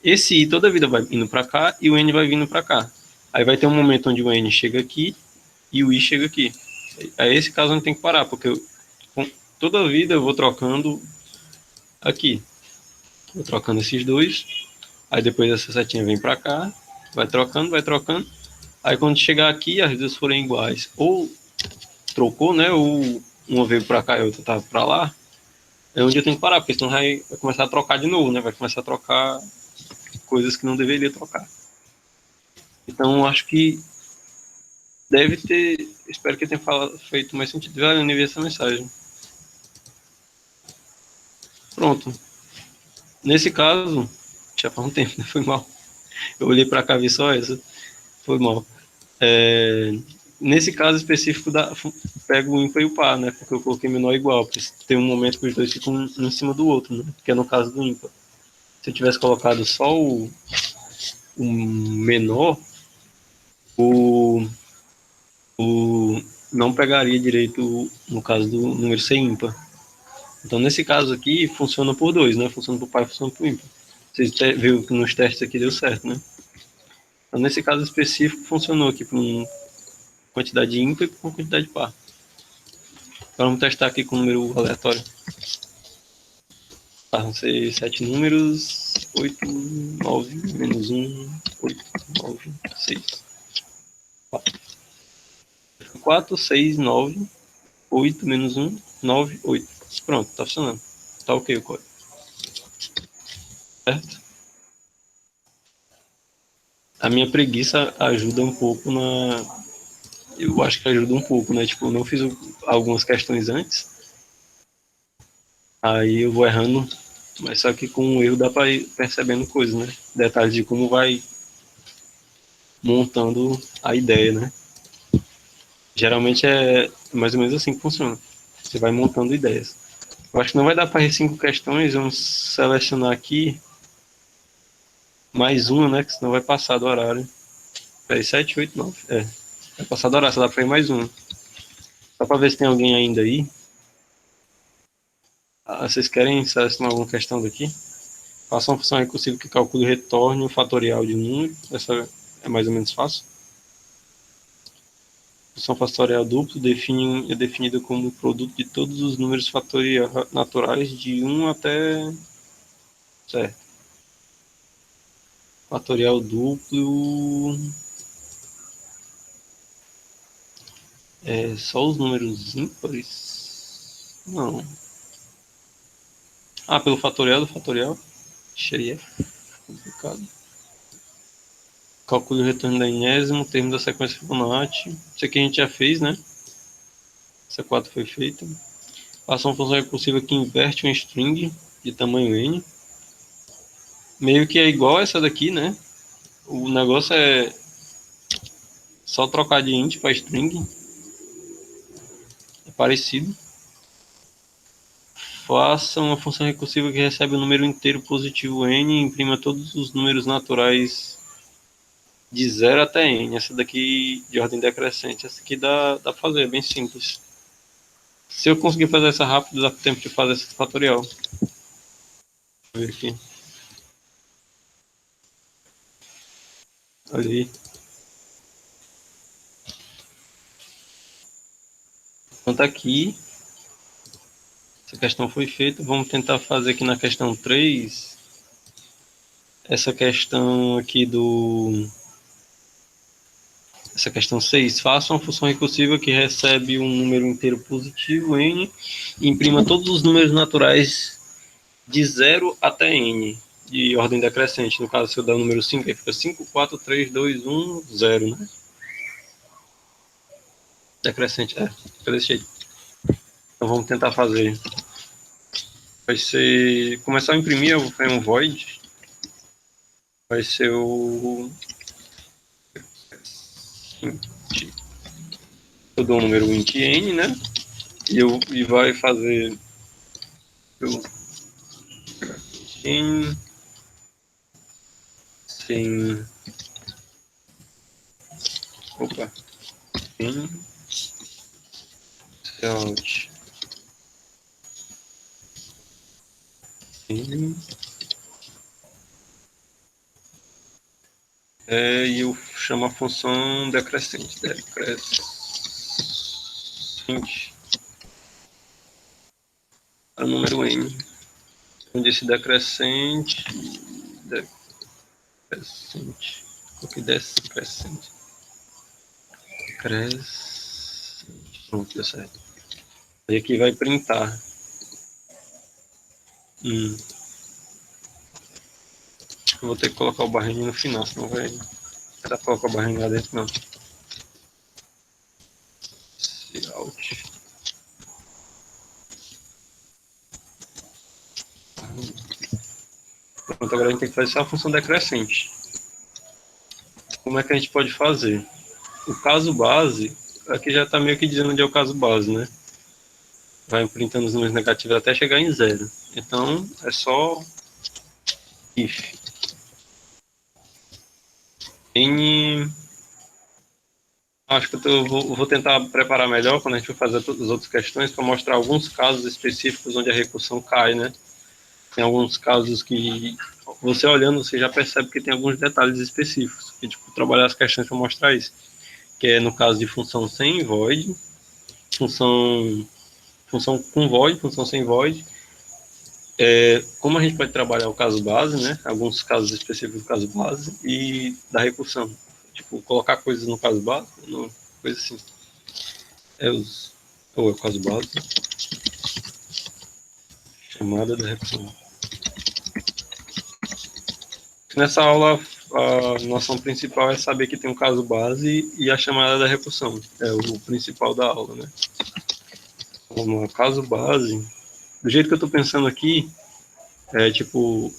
Esse I toda a vida vai indo para cá e o N vai vindo para cá. Aí vai ter um momento onde o N chega aqui e o I chega aqui. É esse caso onde tem que parar, porque toda a vida eu vou trocando aqui. Vou trocando esses dois. Aí depois essa setinha vem para cá, vai trocando, vai trocando. Aí quando chegar aqui, as duas forem iguais, ou trocou, né? Ou uma veio para cá e a outra tava para lá. É onde eu tenho que parar, porque senão vai começar a trocar de novo, né? Vai começar a trocar coisas que não deveria trocar. Então acho que deve ter. Espero que tenha feito mais sentido. Velho, eu nem vi essa mensagem. Pronto. Nesse caso, já faz um tempo, né? Foi mal. Eu olhei para cá e vi só essa. Foi mal. Nesse caso específico, pego o ímpar e o par, né? Porque eu coloquei menor igual. Porque tem um momento que os dois ficam um em cima do outro, né? Que é no caso do ímpar. Se eu tivesse colocado só o menor, o, o não pegaria direito no caso do número ser ímpar. Então, nesse caso aqui, funciona por dois, né? Funciona por par e funciona por ímpar. Vocês viram que nos testes aqui deu certo, né? Então, nesse caso específico, funcionou aqui para uma quantidade ímpar e para uma quantidade par. Agora vamos testar aqui com um número aleatório. Tá, vão ser 7 números. 8, 9, menos 1, 8, 9, 6. 4, 6, 9, 8, menos 1, 9, 8. Pronto, tá funcionando. Tá ok o código. Certo? A minha preguiça ajuda um pouco na. Eu acho que ajuda um pouco, né? Tipo, eu não fiz algumas questões antes. Aí eu vou errando. Mas só que com o erro dá pra ir percebendo coisas, né? Detalhes de como vai montando a ideia, né? Geralmente é mais ou menos assim que funciona. Você vai montando ideias. Eu acho que não vai dar para ir 5 questões. Vamos selecionar aqui mais uma, né? Que senão vai passar do horário. Peraí, 7, 8, 9. Vai passar do horário, só dá para ir mais uma. Só para ver se tem alguém ainda aí. Vocês querem selecionar alguma questão daqui? Faça uma função recursiva que calcule o retorno o fatorial de um número. Essa é mais ou menos fácil. Função fatorial duplo é definida como o produto de todos os números fatoriais naturais de 1 até. Certo. Fatorial duplo. É só os números ímpares? Não. Ah, pelo fatorial do fatorial? Cheio é complicado. Calcule o retorno da enésimo, termo da sequência Fibonacci. Isso aqui a gente já fez, né? Essa 4 foi feita. Faça uma função recursiva que inverte um string de tamanho n. Meio que é igual essa daqui, né? O negócio é só trocar de int para string. É parecido. Faça uma função recursiva que recebe um número inteiro positivo n e imprima todos os números naturais de 0 até n. Essa daqui de ordem decrescente. Essa aqui dá para fazer, é bem simples. Se eu conseguir fazer essa rápido, dá tempo de fazer esse fatorial. Deixa eu ver aqui. Ali. Então tá aqui. Essa questão foi feita. Vamos tentar fazer aqui na questão 3. Essa questão aqui do... Essa questão 6. Faça uma função recursiva que recebe um número inteiro positivo, n, e imprima todos os números naturais de 0 até n, de ordem decrescente. No caso, se eu der o número 5, aí fica 5, 4, 3, 2, 1, 0, né? Decrescente, fica desse jeito. Então vamos tentar fazer. Vai ser... Começar a imprimir, eu vou fazer um void. Vai ser o... Eu dou o número int n, né? E vai fazer n sem n out n e eu chamo a função decrescente para o número n. Eu disse decrescente. Coloquei decrescente. Pronto, deu certo. Aí aqui vai printar. Eu vou ter que colocar o barrinho no final, senão vai dar pra colocar o barrinho lá dentro, não. Out. Pronto, agora a gente tem que fazer só a função decrescente. Como é que a gente pode fazer? O caso base, aqui já está meio que dizendo onde é o caso base, né? Vai printando os números negativos até chegar em 0. Então, é só if n... Acho que vou tentar preparar melhor quando a gente for fazer todas as outras questões para mostrar alguns casos específicos onde a recursão cai, né? Tem alguns casos que você olhando, você já percebe que tem alguns detalhes específicos. E, tipo, trabalhar as questões para mostrar isso. Que é no caso de função sem void, função com void, função sem void. Como a gente pode trabalhar o caso base, né? Alguns casos específicos do caso base e da recursão. Tipo, colocar coisas no caso base, coisa assim. É o caso base. Chamada da recursão. Nessa aula, a noção principal é saber que tem um caso base e a chamada da recursão. É o principal da aula, né? Vamos lá, caso base. Do jeito que eu estou pensando aqui, tipo,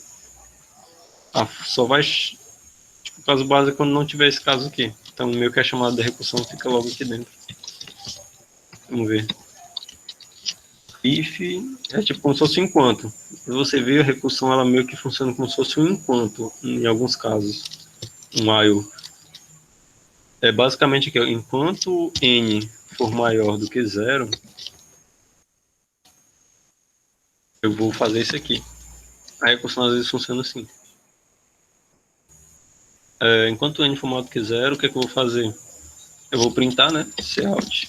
só vai... Tipo, caso base é quando não tiver esse caso aqui. Então, meio que a chamada da recursão fica logo aqui dentro. Vamos ver. If é tipo como se fosse um enquanto. Você vê a recursão, ela meio que funciona como se fosse um enquanto, em alguns casos. Um while. É basicamente que enquanto n for maior do que 0, eu vou fazer isso aqui. A recursão às vezes funciona assim. Enquanto n for maior do que 0, o que é que eu vou fazer? Eu vou printar, né? Cout.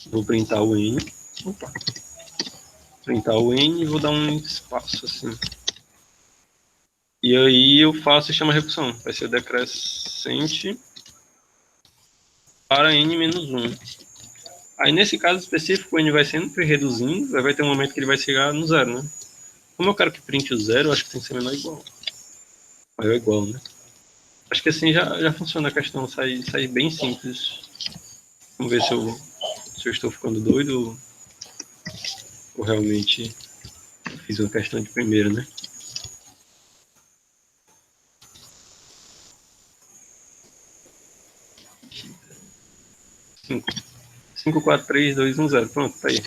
Vou printar o n. Opa. Printar o n e vou dar um espaço assim. E aí eu faço e chamo a recursão. Vai ser decrescente para n menos 1. Aí nesse caso específico, o n vai sempre reduzindo, vai ter um momento que ele vai chegar no 0, né? Como eu quero que printe o 0, acho que tem que ser menor ou igual. Maior ou igual, né? Acho que assim já funciona a questão, sai bem simples. Vamos ver se eu se eu estou ficando doido ou realmente fiz uma questão de primeira, né? Cinco, 4, 3, 2, 1, 0. Pronto, tá aí.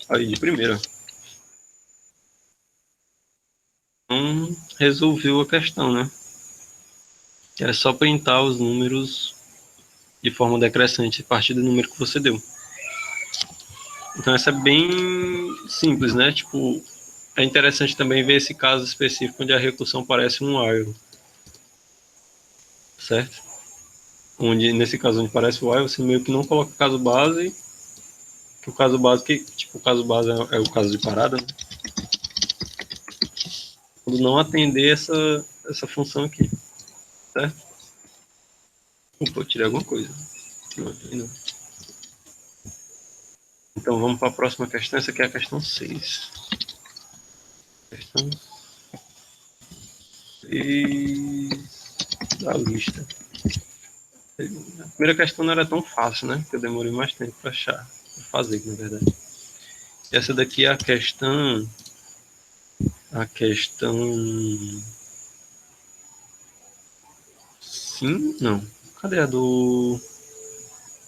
Aí, de primeira. Então, resolveu a questão, né? É só printar os números de forma decrescente a partir do número que você deu. Então, essa é bem simples, né? Tipo, é interessante também ver esse caso específico onde a recursão parece um while, certo? Onde, nesse caso onde parece o while, você meio que não coloca o caso base, que o caso base, tipo, o caso base é o caso de parada, né? Quando não atender essa função aqui, certo? Opa, eu tirei alguma coisa. Não. Então vamos para a próxima questão. Essa aqui é a questão 6. Questão 6 da lista. A primeira questão não era tão fácil, né? Porque eu demorei mais tempo para achar, para fazer, na verdade. Essa daqui é a questão. A questão. Sim? Não. Cadê a do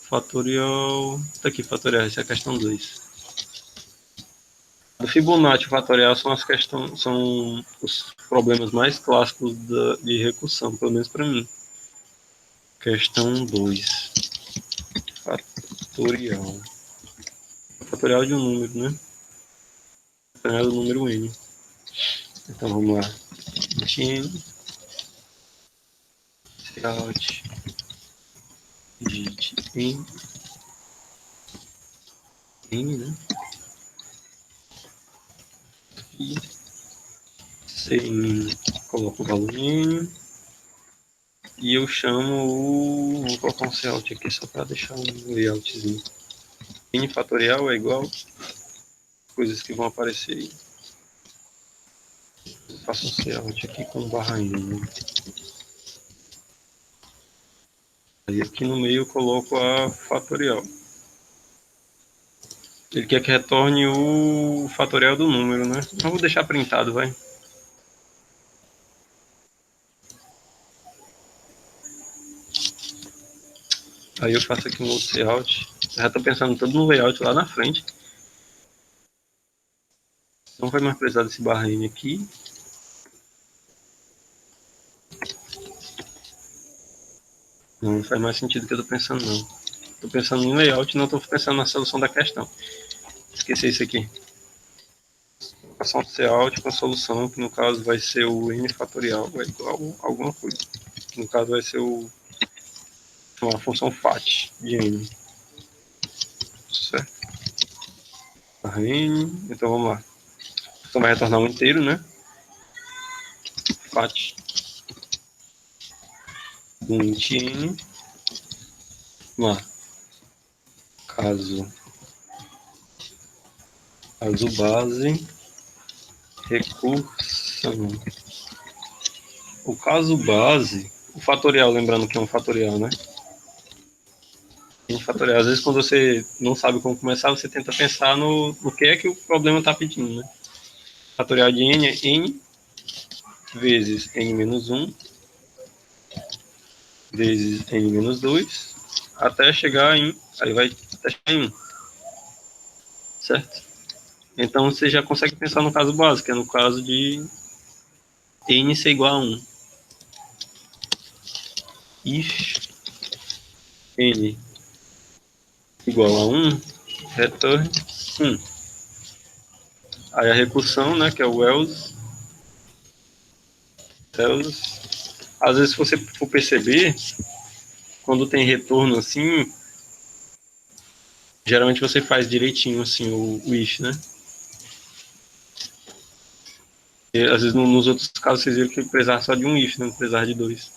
fatorial? Tá aqui, fatorial. Essa é a questão 2. Do Fibonacci fatorial são as questões, são os problemas mais clássicos de recursão, pelo menos para mim. Questão 2. Fatorial. Fatorial de um número, né? Fatorial do número n. Então vamos lá. N, Cout, digite n, né? E sem coloco o valor n. E eu chamo o. Vou colocar um Cout aqui só para deixar um layoutzinho. N fatorial é igual coisas que vão aparecer aí. Faço um Cout aqui com barra n. Né? Aí aqui no meio eu coloco a fatorial. Ele quer que retorne o fatorial do número, né? Então vou deixar printado, vai. Aí eu faço aqui um outro layout. Já estou pensando todo no layout lá na frente. Não vai mais precisar desse barra N aqui. Não faz mais sentido o que eu estou pensando, não. Estou pensando em layout e não estou pensando na solução da questão. Esqueci isso aqui. Vou passar um Cout com a solução, que no caso vai ser o N fatorial, é igual a alguma coisa. Que no caso vai ser uma função FAT de N. Certo? Barra N. Então vamos lá. Então vai retornar um inteiro, né? FAT int n. Vamos lá. Caso base recursão. O caso base, o fatorial, lembrando que é um fatorial, né? Fatorial. Às vezes, quando você não sabe como começar, você tenta pensar no que é que o problema está pedindo, né? Fatorial de n é n vezes n menos 1 vezes n menos 2 até chegar em. Aí vai até chegar em 1. Certo? Então você já consegue pensar no caso básico, que é no caso de n ser igual a 1. If n igual a 1, return 1. Aí a recursão, né, que é o else. Às vezes, se você for perceber, quando tem retorno assim, geralmente você faz direitinho assim o if, né? E, às vezes nos outros casos vocês viram que precisar só de um if, né? Não precisar de dois.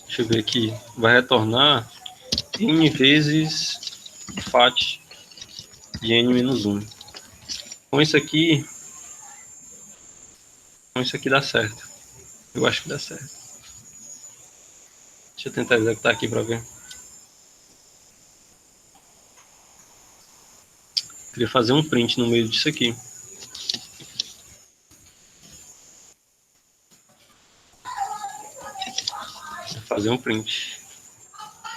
Deixa eu ver aqui. Vai retornar n vezes fat de n menos 1. Com isso aqui dá certo. Eu acho que dá certo. Deixa eu tentar executar aqui para ver. Queria fazer um print no meio disso aqui. Vou fazer um print.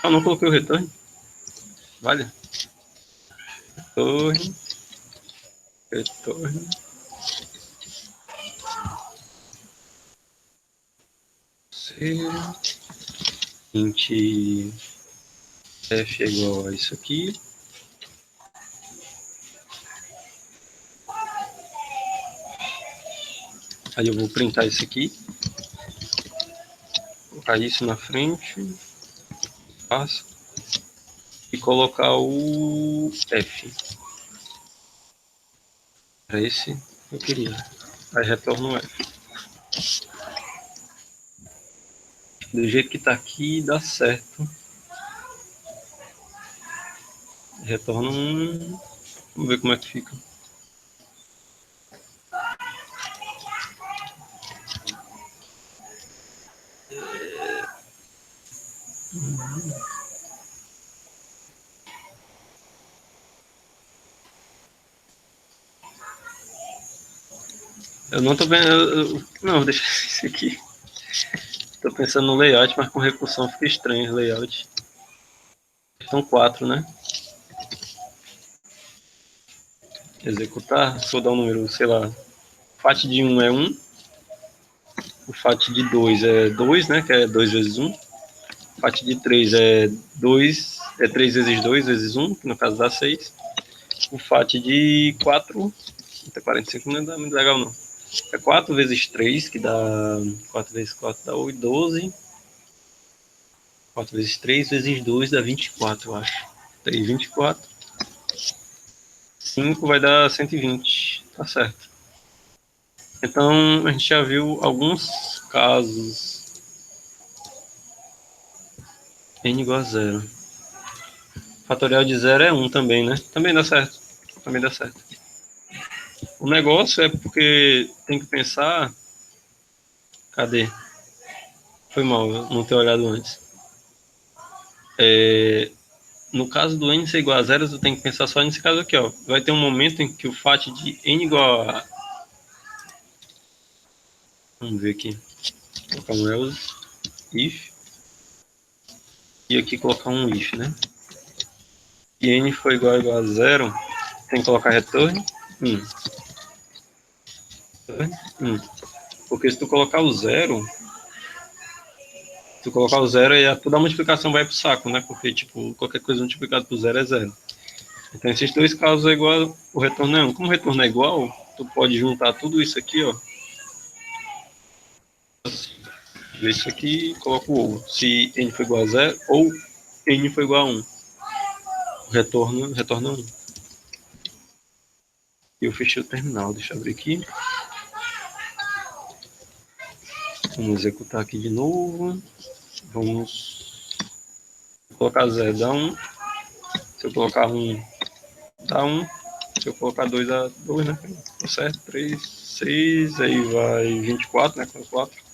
Ah, não coloquei o retorno. Vale. Retorno. Retorno. Int f é igual a isso aqui. Aí eu vou printar isso aqui. Colocar isso na frente. Passo. E colocar o F. Era esse que eu queria. Aí retorno o F. Do jeito que tá aqui, dá certo. Retorno 1. Vamos ver como é que fica. Eu não tô vendo. Não, deixa isso aqui. Tô pensando no layout, mas com recursão fica estranho o layout. São 4, né? Executar. Se eu dar um número, sei lá. O FAT de 1 é 1. O FAT de 2 é 2, né? Que é 2 vezes 1. O FAT de 3 é 2. É 3 vezes 2 vezes 1, que no caso dá 6. O FAT de 4. Até 45 não é muito legal, não. É 4 vezes 3, que dá 4 vezes 4 dá 8, 12. 4 vezes 3 vezes 2 dá 24, eu acho. 3, 24. 5 vai dar 120. Tá certo. Então, a gente já viu alguns casos. N igual a 0. Fatorial de 0 é 1 também, né? Também dá certo. Também dá certo. O negócio é porque tem que pensar... Cadê? Foi mal, eu não ter olhado antes. No caso do n ser igual a 0, você tem que pensar só nesse caso aqui, ó. Vai ter um momento em que o FAT de n igual a... Vamos ver aqui. Vou colocar um else, if. E aqui colocar um if, né? E n for igual a 0, tem que colocar return 1. Porque se tu colocar o 0... Se tu colocar o 0, aí toda a multiplicação vai pro saco, né? Porque, tipo, qualquer coisa multiplicada por 0 é 0. Então, esses dois casos é igual, o retorno é 1. Como o retorno é igual, tu pode juntar tudo isso aqui, ó. Isso aqui e coloca o ou. Se n for igual a 0 ou n for igual a 1. O retorno retorna 1. E eu fechei o terminal. Deixa eu abrir aqui. Vamos executar aqui de novo. Vamos colocar 0, dá 1. Se eu colocar 1, dá 1. Se eu colocar 2, dá 2, né? Tá certo? 3, 6, aí vai 24, né? 4.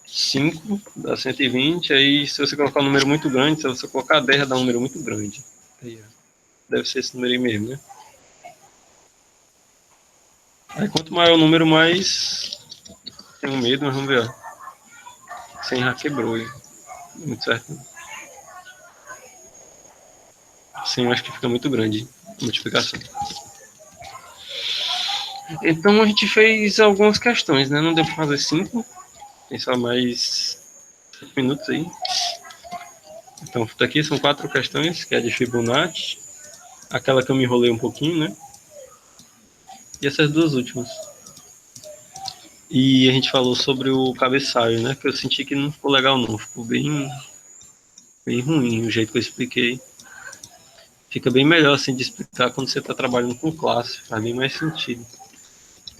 5 dá 120. Aí, se você colocar um número muito grande, se você colocar 10, dá um número muito grande. Aí, deve ser esse número aí mesmo, né? Aí, quanto maior o número, mais tenho medo, mas vamos ver. Ó. 100 já quebrou. Aí. Muito certo. 100 eu acho que fica muito grande a multiplicação. Então, a gente fez algumas questões, né? Não deu para fazer 5. Tem só mais 5 minutos aí. Então, daqui são 4 questões, que é de Fibonacci. Aquela que eu me enrolei um pouquinho, né? E essas duas últimas. E a gente falou sobre o cabeçalho, né? Que eu senti que não ficou legal, não. Ficou bem ruim o jeito que eu expliquei. Fica bem melhor, assim, de explicar quando você está trabalhando com classe. Faz bem mais sentido.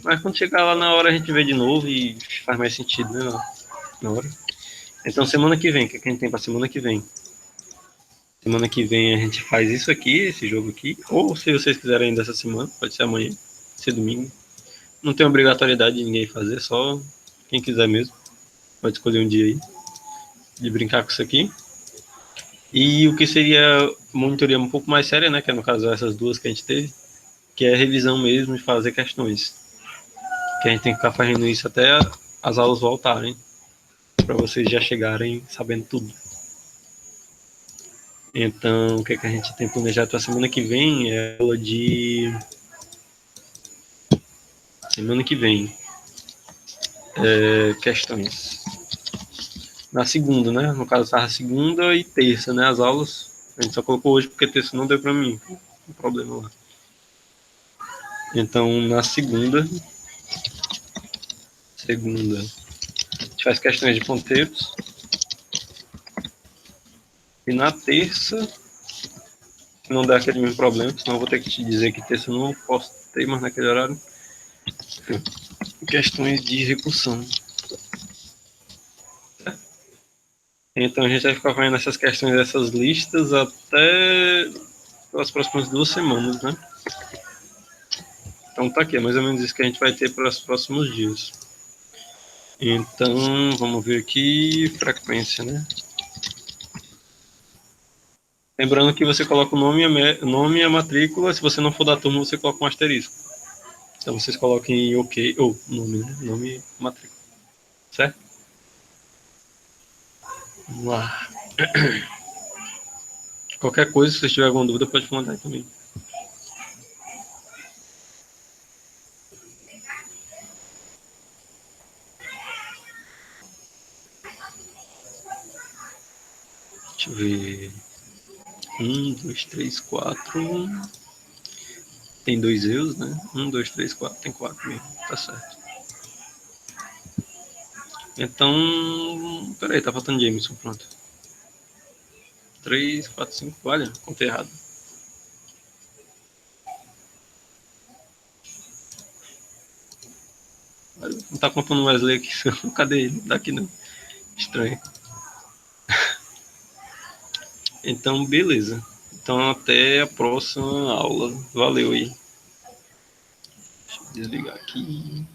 Mas quando chegar lá na hora, a gente vê de novo e faz mais sentido, né? Na hora. Então, semana que vem, o que a gente tem para semana que vem? Semana que vem a gente faz isso aqui, esse jogo aqui. Ou se vocês quiserem ainda essa semana, pode ser amanhã, pode ser domingo. Não tem obrigatoriedade de ninguém fazer, só quem quiser mesmo. Pode escolher um dia aí. de brincar com isso aqui. E o que seria monitoria um pouco mais séria, né? Que é no caso essas duas que a gente teve, que é revisão mesmo de fazer questões. Que a gente tem que ficar fazendo isso até as aulas voltarem, para vocês já chegarem sabendo tudo. Então, o que, é que a gente tem planejado para a semana que vem é aula de. Semana que vem, questões. Na segunda, né? No caso, estava segunda e terça, né? As aulas. A gente só colocou hoje porque terça não deu para mim. Um problema lá. Então, na segunda, a gente faz questões de ponteiros. E na terça, se não der aquele mesmo problema, senão eu vou ter que te dizer que terça eu não posso ter mais naquele horário. Questões de execução. Então a gente vai ficar fazendo essas questões, essas listas até as próximas 2 semanas, né? Então tá aqui, é mais ou menos isso que a gente vai ter para os próximos dias. Então, vamos ver aqui, frequência, né? Lembrando que você coloca o nome e a matrícula, se você não for da turma, você coloca um asterisco. Então vocês coloquem OK, ou nome, né? Nome e matrícula. Certo? Vamos lá. Qualquer coisa, se você tiver alguma dúvida, pode mandar também. Deixa eu ver. 1, 2, 3, 4. Tem 2 eus, né? 1, 2, 3, 4. Tem 4 mesmo. Tá certo. Então. Peraí, tá faltando Jameson. Pronto. 3, 4, 5. Olha, contei errado. Não tá contando o Wesley aqui. Cadê ele? Não tá aqui não. Estranho. Então, beleza. Então, até a próxima aula. Valeu aí. Deixa eu desligar aqui.